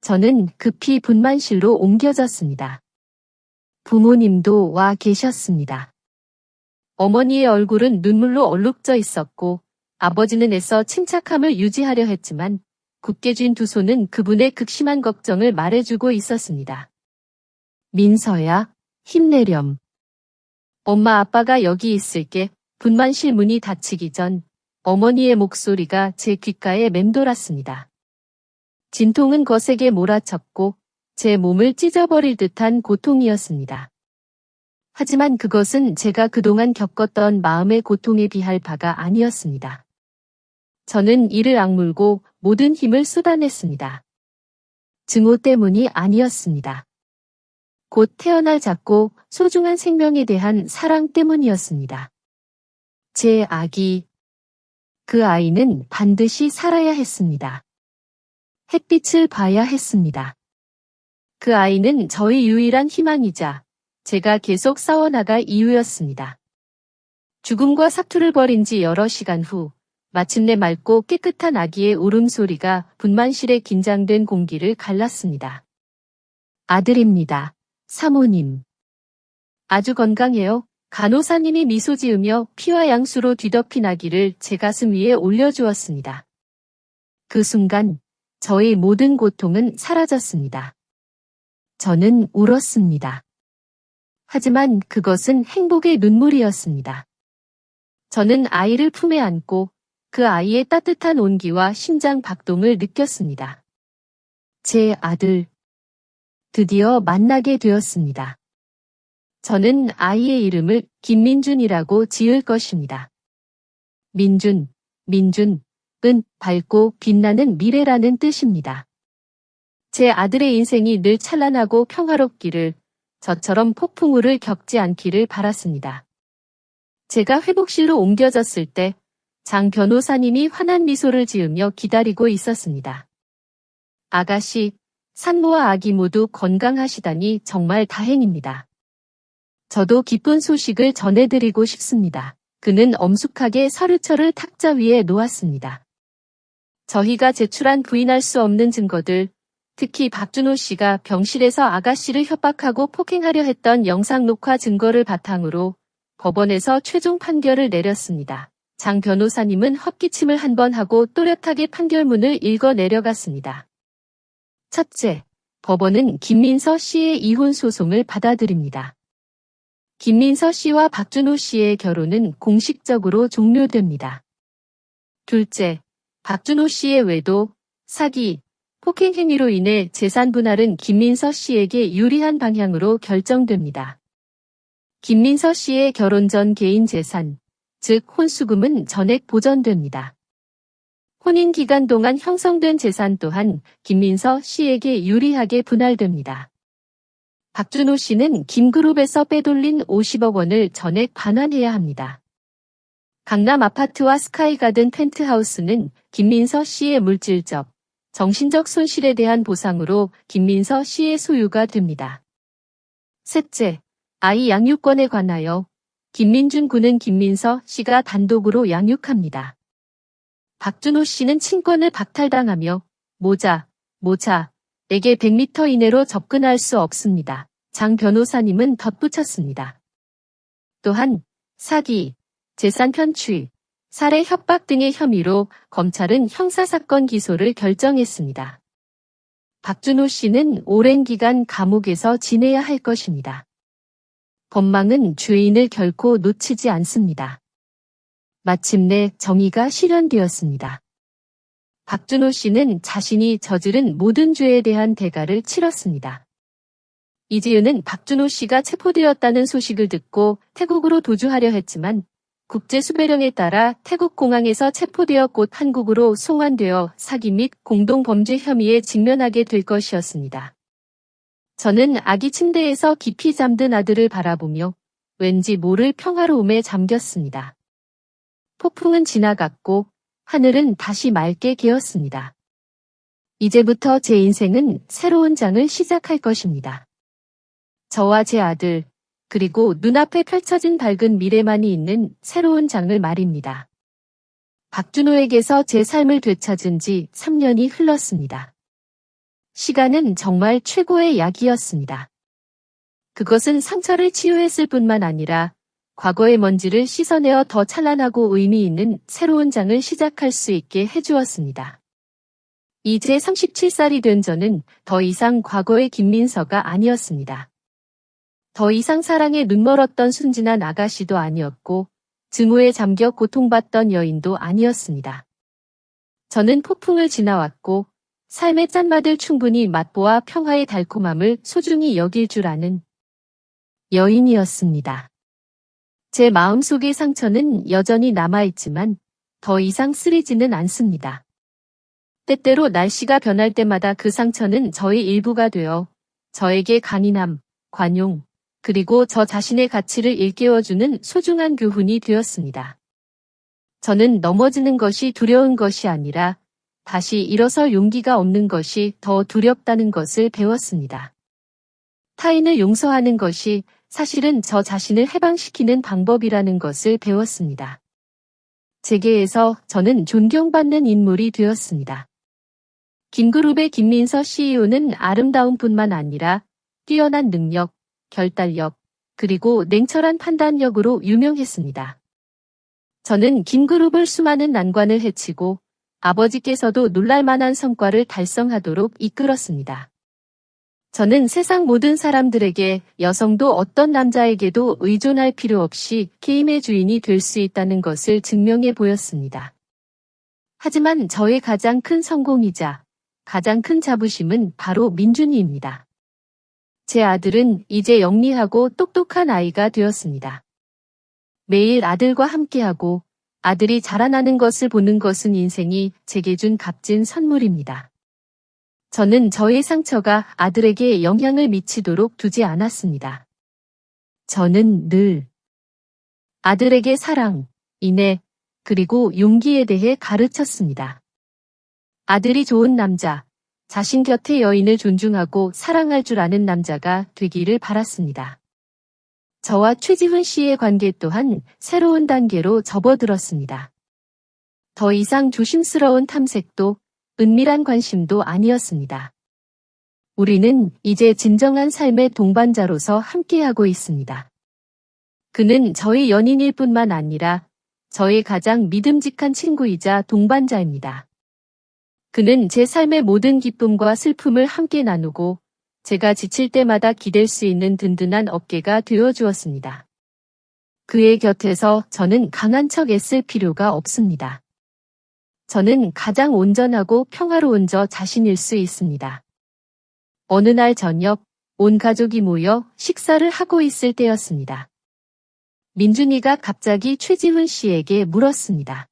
저는 급히 분만실로 옮겨졌습니다. 부모님도 와 계셨습니다. 어머니의 얼굴은 눈물로 얼룩져 있었고 아버지는 애써 침착함을 유지하려 했지만 굳게 쥔 두 손은 그분의 극심한 걱정을 말해주고 있었습니다. 민서야, 힘내렴. 엄마 아빠가 여기 있을게. 분만실 문이 닫히기 전 어머니의 목소리가 제 귓가에 맴돌았습니다. 진통은 거세게 몰아쳤고 제 몸을 찢어버릴 듯한 고통이었습니다. 하지만 그것은 제가 그동안 겪었던 마음의 고통에 비할 바가 아니었습니다. 저는 이를 악물고 모든 힘을 쏟아냈습니다. 증오 때문이 아니었습니다. 곧 태어날 작고 소중한 생명에 대한 사랑 때문이었습니다. 제 아기, 그 아이는 반드시 살아야 했습니다. 햇빛을 봐야 했습니다. 그 아이는 저의 유일한 희망이자 제가 계속 싸워나갈 이유였습니다. 죽음과 사투를 벌인 지 여러 시간 후 마침내 맑고 깨끗한 아기의 울음소리가 분만실의 긴장된 공기를 갈랐습니다. 아들입니다. 사모님. 아주 건강해요. 간호사님이 미소 지으며 피와 양수로 뒤덮인 아기를 제 가슴 위에 올려주었습니다. 그 순간 저의 모든 고통은 사라졌습니다. 저는 울었습니다. 하지만 그것은 행복의 눈물이었습니다. 저는 아이를 품에 안고 그 아이의 따뜻한 온기와 심장 박동을 느꼈습니다. 제 아들, 드디어 만나게 되었습니다. 저는 아이의 이름을 김민준이라고 지을 것입니다. 민준은 밝고 빛나는 미래라는 뜻입니다. 제 아들의 인생이 늘 찬란하고 평화롭기를, 저처럼 폭풍우를 겪지 않기를 바랐습니다. 제가 회복실로 옮겨졌을 때 장 변호사님이 환한 미소를 지으며 기다리고 있었습니다. 아가씨, 산모와 아기 모두 건강하시다니 정말 다행입니다. 저도 기쁜 소식을 전해드리고 싶습니다. 그는 엄숙하게 서류철을 탁자 위에 놓았습니다. 저희가 제출한 부인할 수 없는 증거들, 특히 박준호 씨가 병실에서 아가씨를 협박하고 폭행하려 했던 영상 녹화 증거를 바탕으로 법원에서 최종 판결을 내렸습니다. 장 변호사님은 헛기침을 한 번 하고 또렷하게 판결문을 읽어 내려갔습니다. 첫째, 법원은 김민서 씨의 이혼 소송을 받아들입니다. 김민서 씨와 박준호 씨의 결혼은 공식적으로 종료됩니다. 둘째, 박준호 씨의 외도, 사기, 폭행 행위로 인해 재산 분할은 김민서 씨에게 유리한 방향으로 결정됩니다. 김민서 씨의 결혼 전 개인 재산, 즉 혼수금은 전액 보전됩니다. 혼인 기간 동안 형성된 재산 또한 김민서 씨에게 유리하게 분할됩니다. 박준호 씨는 김그룹에서 빼돌린 50억 원을 전액 반환해야 합니다. 강남 아파트와 스카이가든 펜트하우스는 김민서 씨의 물질적, 정신적 손실에 대한 보상으로 김민서 씨의 소유가 됩니다. 셋째, 아이 양육권에 관하여 김민준 군은 김민서 씨가 단독으로 양육합니다. 박준호 씨는 친권을 박탈당하며 모자에게 100m 이내로 접근할 수 없습니다. 장 변호사님은 덧붙였습니다. 또한 사기, 재산 편취, 살해 협박 등의 혐의로 검찰은 형사사건 기소를 결정했습니다. 박준호 씨는 오랜 기간 감옥에서 지내야 할 것입니다. 법망은 죄인을 결코 놓치지 않습니다. 마침내 정의가 실현되었습니다. 박준호 씨는 자신이 저지른 모든 죄에 대한 대가를 치렀습니다. 이지은은 박준호 씨가 체포되었다는 소식을 듣고 태국으로 도주하려 했지만 국제수배령에 따라 태국 공항에서 체포되어 곧 한국으로 송환되어 사기 및 공동범죄 혐의에 직면하게 될 것이었습니다. 저는 아기 침대에서 깊이 잠든 아들을 바라보며 왠지 모를 평화로움에 잠겼습니다. 폭풍은 지나갔고 하늘은 다시 맑게 개었습니다. 이제부터 제 인생은 새로운 장을 시작할 것입니다. 저와 제 아들, 그리고 눈앞에 펼쳐진 밝은 미래만이 있는 새로운 장을 말입니다. 박준호에게서 제 삶을 되찾은 지 3년이 흘렀습니다. 시간은 정말 최고의 약이었습니다. 그것은 상처를 치유했을 뿐만 아니라 과거의 먼지를 씻어내어 더 찬란하고 의미 있는 새로운 장을 시작할 수 있게 해주었습니다. 이제 37살이 된 저는 더 이상 과거의 김민서가 아니었습니다. 더 이상 사랑에 눈멀었던 순진한 아가씨도 아니었고 증오에 잠겨 고통받던 여인도 아니었습니다. 저는 폭풍을 지나왔고 삶의 짠맛을 충분히 맛보아 평화의 달콤함을 소중히 여길 줄 아는 여인이었습니다. 제 마음속의 상처는 여전히 남아있지만 더 이상 쓰리지는 않습니다. 때때로 날씨가 변할 때마다 그 상처는 저의 일부가 되어 저에게 강인함, 관용, 그리고 저 자신의 가치를 일깨워주는 소중한 교훈이 되었습니다. 저는 넘어지는 것이 두려운 것이 아니라 다시 일어설 용기가 없는 것이 더 두렵다는 것을 배웠습니다. 타인을 용서하는 것이 사실은 저 자신을 해방시키는 방법이라는 것을 배웠습니다. 재계에서 저는 존경받는 인물이 되었습니다. 김그룹의 김민서 CEO는 아름다움뿐만 아니라 뛰어난 능력, 결단력, 그리고 냉철한 판단력으로 유명했습니다. 저는 김그룹을 수많은 난관을 헤치고 아버지께서도 놀랄만한 성과를 달성하도록 이끌었습니다. 저는 세상 모든 사람들에게 여성도 어떤 남자에게도 의존할 필요 없이 게임의 주인이 될 수 있다는 것을 증명해 보였습니다. 하지만 저의 가장 큰 성공이자 가장 큰 자부심은 바로 민준이입니다. 제 아들은 이제 영리하고 똑똑한 아이가 되었습니다. 매일 아들과 함께하고 아들이 자라나는 것을 보는 것은 인생이 제게 준 값진 선물입니다. 저는 저의 상처가 아들에게 영향을 미치도록 두지 않았습니다. 저는 늘 아들에게 사랑, 인애, 그리고 용기에 대해 가르쳤습니다. 아들이 좋은 남자, 자신 곁의 여인을 존중하고 사랑할 줄 아는 남자가 되기를 바랐습니다. 저와 최지훈 씨의 관계 또한 새로운 단계로 접어들었습니다. 더 이상 조심스러운 탐색도 은밀한 관심도 아니었습니다. 우리는 이제 진정한 삶의 동반자로서 함께하고 있습니다. 그는 저의 연인일 뿐만 아니라 저의 가장 믿음직한 친구이자 동반자입니다. 그는 제 삶의 모든 기쁨과 슬픔을 함께 나누고 제가 지칠 때마다 기댈 수 있는 든든한 어깨가 되어주었습니다. 그의 곁에서 저는 강한 척 애쓸 필요가 없습니다. 저는 가장 온전하고 평화로운 저 자신일 수 있습니다. 어느 날 저녁, 온 가족이 모여 식사를 하고 있을 때였습니다. 민준이가 갑자기 최지훈 씨에게 물었습니다.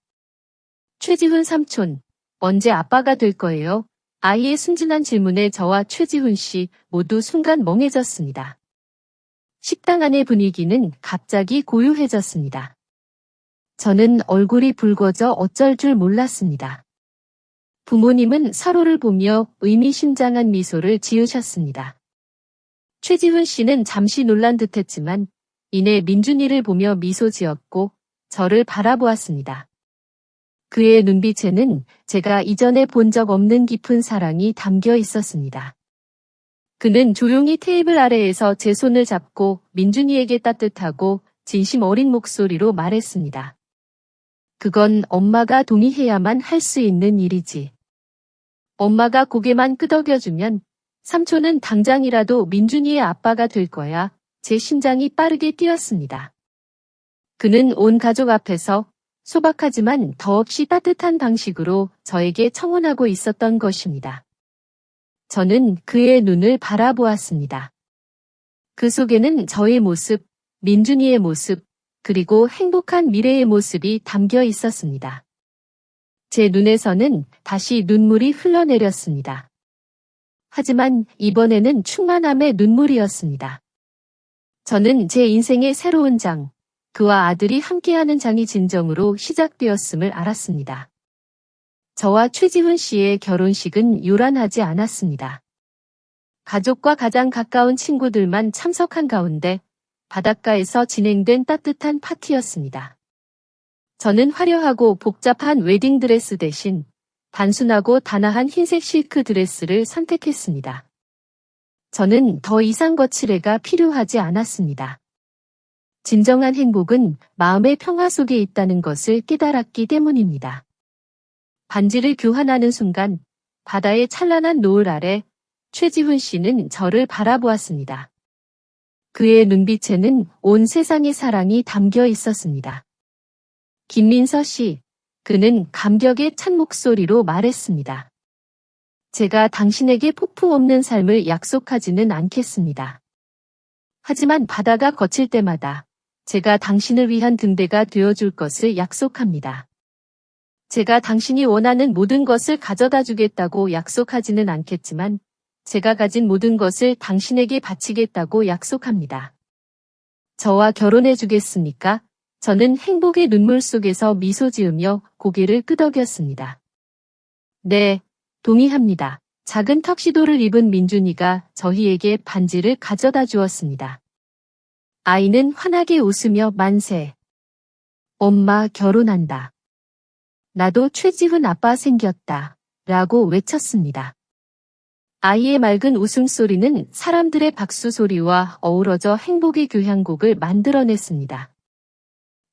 최지훈 삼촌, 언제 아빠가 될 거예요? 아이의 순진한 질문에 저와 최지훈 씨 모두 순간 멍해졌습니다. 식당 안의 분위기는 갑자기 고요해졌습니다. 저는 얼굴이 붉어져 어쩔 줄 몰랐습니다. 부모님은 서로를 보며 의미심장한 미소를 지으셨습니다. 최지훈 씨는 잠시 놀란 듯했지만 이내 민준이를 보며 미소 지었고 저를 바라보았습니다. 그의 눈빛에는 제가 이전에 본 적 없는 깊은 사랑이 담겨 있었습니다. 그는 조용히 테이블 아래에서 제 손을 잡고 민준이에게 따뜻하고 진심 어린 목소리로 말했습니다. 그건 엄마가 동의해야만 할 수 있는 일이지. 엄마가 고개만 끄덕여주면 삼촌은 당장이라도 민준이의 아빠가 될 거야. 제 심장이 빠르게 뛰었습니다. 그는 온 가족 앞에서 소박하지만 더없이 따뜻한 방식으로 저에게 청혼하고 있었던 것입니다. 저는 그의 눈을 바라보았습니다. 그 속에는 저의 모습, 민준이의 모습, 그리고 행복한 미래의 모습이 담겨 있었습니다. 제 눈에서는 다시 눈물이 흘러내렸습니다. 하지만 이번에는 충만함의 눈물이었습니다. 저는 제 인생의 새로운 장, 그와 아들이 함께하는 장이 진정으로 시작되었음을 알았습니다. 저와 최지훈 씨의 결혼식은 요란하지 않았습니다. 가족과 가장 가까운 친구들만 참석한 가운데 바닷가에서 진행된 따뜻한 파티였습니다. 저는 화려하고 복잡한 웨딩드레스 대신 단순하고 단아한 흰색 실크 드레스를 선택했습니다. 저는 더 이상 거칠애가 필요하지 않았습니다. 진정한 행복은 마음의 평화 속에 있다는 것을 깨달았기 때문입니다. 반지를 교환하는 순간 바다의 찬란한 노을 아래 최지훈 씨는 저를 바라보았습니다. 그의 눈빛에는 온 세상의 사랑이 담겨 있었습니다. 김민서 씨, 그는 감격의 찬 목소리로 말했습니다. 제가 당신에게 폭풍 없는 삶을 약속하지는 않겠습니다. 하지만 바다가 거칠 때마다 제가 당신을 위한 등대가 되어줄 것을 약속합니다. 제가 당신이 원하는 모든 것을 가져다 주겠다고 약속하지는 않겠지만 제가 가진 모든 것을 당신에게 바치겠다고 약속합니다. 저와 결혼해 주겠습니까? 저는 행복의 눈물 속에서 미소 지으며 고개를 끄덕였습니다. 네, 동의합니다. 작은 턱시도를 입은 민준이가 저희에게 반지를 가져다 주었습니다. 아이는 환하게 웃으며 만세. 엄마 결혼한다. 나도 최지훈 아빠 생겼다. 라고 외쳤습니다. 아이의 맑은 웃음소리는 사람들의 박수 소리와 어우러져 행복의 교향곡을 만들어냈습니다.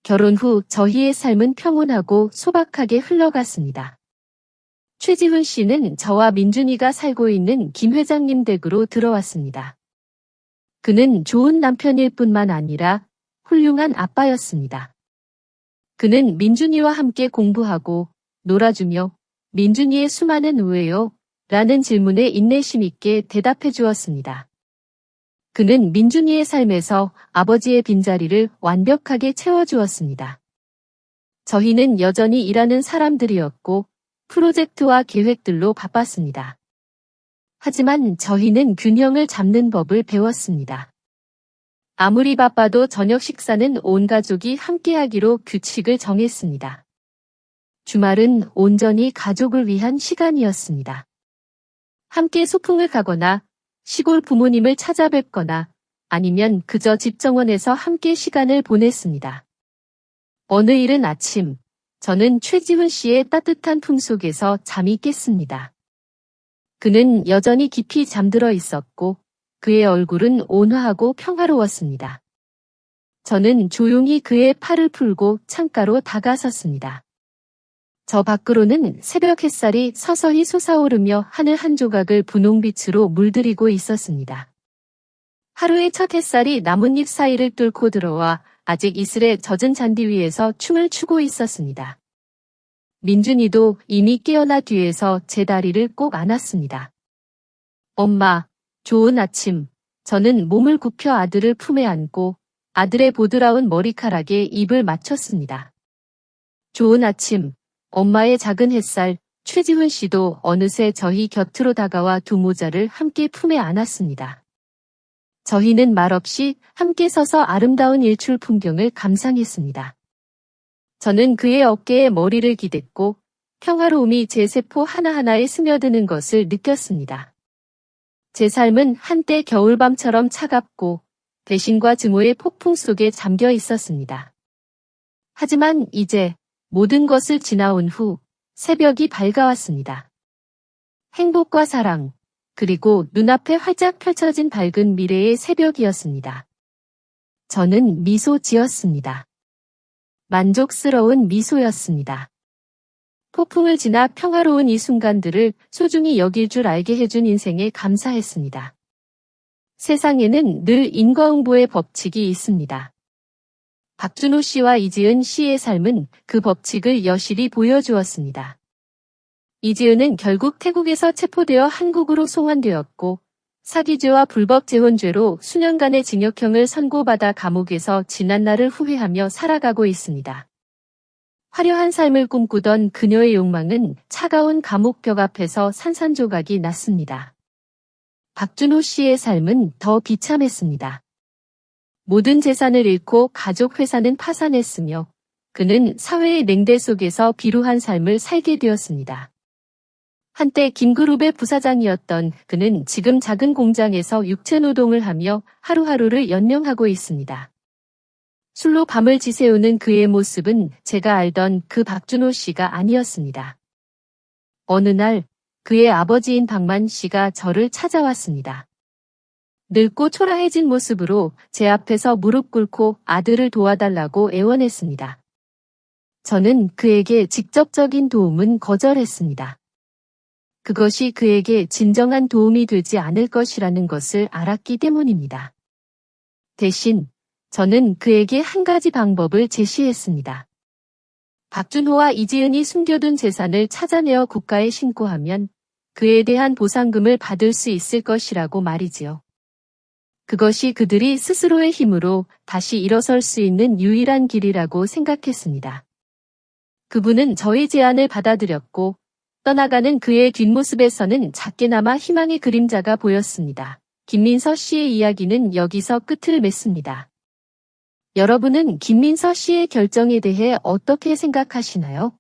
결혼 후 저희의 삶은 평온하고 소박하게 흘러갔습니다. 최지훈 씨는 저와 민준이가 살고 있는 김 회장님 댁으로 들어왔습니다. 그는 좋은 남편일 뿐만 아니라 훌륭한 아빠였습니다. 그는 민준이와 함께 공부하고 놀아주며 민준이의 수많은 왜요? 라는 질문에 인내심 있게 대답해 주었습니다. 그는 민준이의 삶에서 아버지의 빈자리를 완벽하게 채워주었습니다. 저희는 여전히 일하는 사람들이었고 프로젝트와 계획들로 바빴습니다. 하지만 저희는 균형을 잡는 법을 배웠습니다. 아무리 바빠도 저녁 식사는 온 가족이 함께하기로 규칙을 정했습니다. 주말은 온전히 가족을 위한 시간이었습니다. 함께 소풍을 가거나 시골 부모님을 찾아뵙거나 아니면 그저 집 정원에서 함께 시간을 보냈습니다. 어느 이른 아침, 저는 최지훈 씨의 따뜻한 품 속에서 잠이 깼습니다. 그는 여전히 깊이 잠들어 있었고 그의 얼굴은 온화하고 평화로웠습니다. 저는 조용히 그의 팔을 풀고 창가로 다가섰습니다. 저 밖으로는 새벽 햇살이 서서히 솟아오르며 하늘 한 조각을 분홍빛으로 물들이고 있었습니다. 하루의 첫 햇살이 나뭇잎 사이를 뚫고 들어와 아직 이슬에 젖은 잔디 위에서 춤을 추고 있었습니다. 민준이도 이미 깨어나 뒤에서 제 다리를 꼭 안았습니다. 엄마, 좋은 아침. 저는 몸을 굽혀 아들을 품에 안고 아들의 보드라운 머리카락에 입을 맞췄습니다. 좋은 아침. 엄마의 작은 햇살, 최지훈 씨도 어느새 저희 곁으로 다가와 두 모자를 함께 품에 안았습니다. 저희는 말없이 함께 서서 아름다운 일출 풍경을 감상했습니다. 저는 그의 어깨에 머리를 기댔고 평화로움이 제 세포 하나하나에 스며드는 것을 느꼈습니다. 제 삶은 한때 겨울밤처럼 차갑고 배신과 증오의 폭풍 속에 잠겨 있었습니다. 하지만 이제 모든 것을 지나온 후 새벽이 밝아왔습니다. 행복과 사랑, 그리고 눈앞에 활짝 펼쳐진 밝은 미래의 새벽이었습니다. 저는 미소 지었습니다. 만족스러운 미소였습니다. 폭풍을 지나 평화로운 이 순간들을 소중히 여길 줄 알게 해준 인생에 감사했습니다. 세상에는 늘 인과응보의 법칙이 있습니다. 박준호 씨와 이지은 씨의 삶은 그 법칙을 여실히 보여주었습니다. 이지은은 결국 태국에서 체포되어 한국으로 송환되었고 사기죄와 불법 재혼죄로 수년간의 징역형을 선고받아 감옥에서 지난 날을 후회하며 살아가고 있습니다. 화려한 삶을 꿈꾸던 그녀의 욕망은 차가운 감옥벽 앞에서 산산조각이 났습니다. 박준호 씨의 삶은 더 비참했습니다. 모든 재산을 잃고 가족 회사는 파산했으며 그는 사회의 냉대 속에서 비루한 삶을 살게 되었습니다. 한때 김그룹의 부사장이었던 그는 지금 작은 공장에서 육체노동을 하며 하루하루를 연명하고 있습니다. 술로 밤을 지새우는 그의 모습은 제가 알던 그 박준호 씨가 아니었습니다. 어느 날 그의 아버지인 박만 씨가 저를 찾아왔습니다. 늙고 초라해진 모습으로 제 앞에서 무릎 꿇고 아들을 도와달라고 애원했습니다. 저는 그에게 직접적인 도움은 거절했습니다. 그것이 그에게 진정한 도움이 되지 않을 것이라는 것을 알았기 때문입니다. 대신 저는 그에게 한 가지 방법을 제시했습니다. 박준호와 이지은이 숨겨둔 재산을 찾아내어 국가에 신고하면 그에 대한 보상금을 받을 수 있을 것이라고 말이지요. 그것이 그들이 스스로의 힘으로 다시 일어설 수 있는 유일한 길이라고 생각했습니다. 그분은 저의 제안을 받아들였고 떠나가는 그의 뒷모습에서는 작게나마 희망의 그림자가 보였습니다. 김민서 씨의 이야기는 여기서 끝을 맺습니다. 여러분은 김민서 씨의 결정에 대해 어떻게 생각하시나요?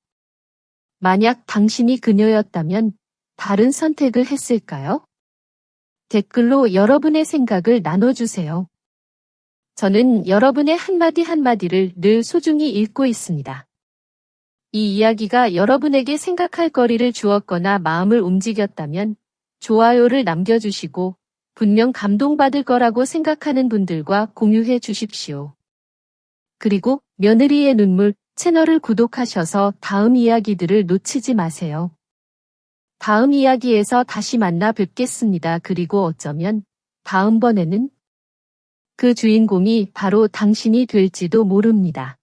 만약 당신이 그녀였다면 다른 선택을 했을까요? 댓글로 여러분의 생각을 나눠주세요. 저는 여러분의 한마디 한마디를 늘 소중히 읽고 있습니다. 이 이야기가 여러분에게 생각할 거리를 주었거나 마음을 움직였다면 좋아요를 남겨주시고 분명 감동받을 거라고 생각하는 분들과 공유해 주십시오. 그리고 며느리의 눈물 채널을 구독하셔서 다음 이야기들을 놓치지 마세요. 다음 이야기에서 다시 만나 뵙겠습니다. 그리고 어쩌면 다음번에는 그 주인공이 바로 당신이 될지도 모릅니다.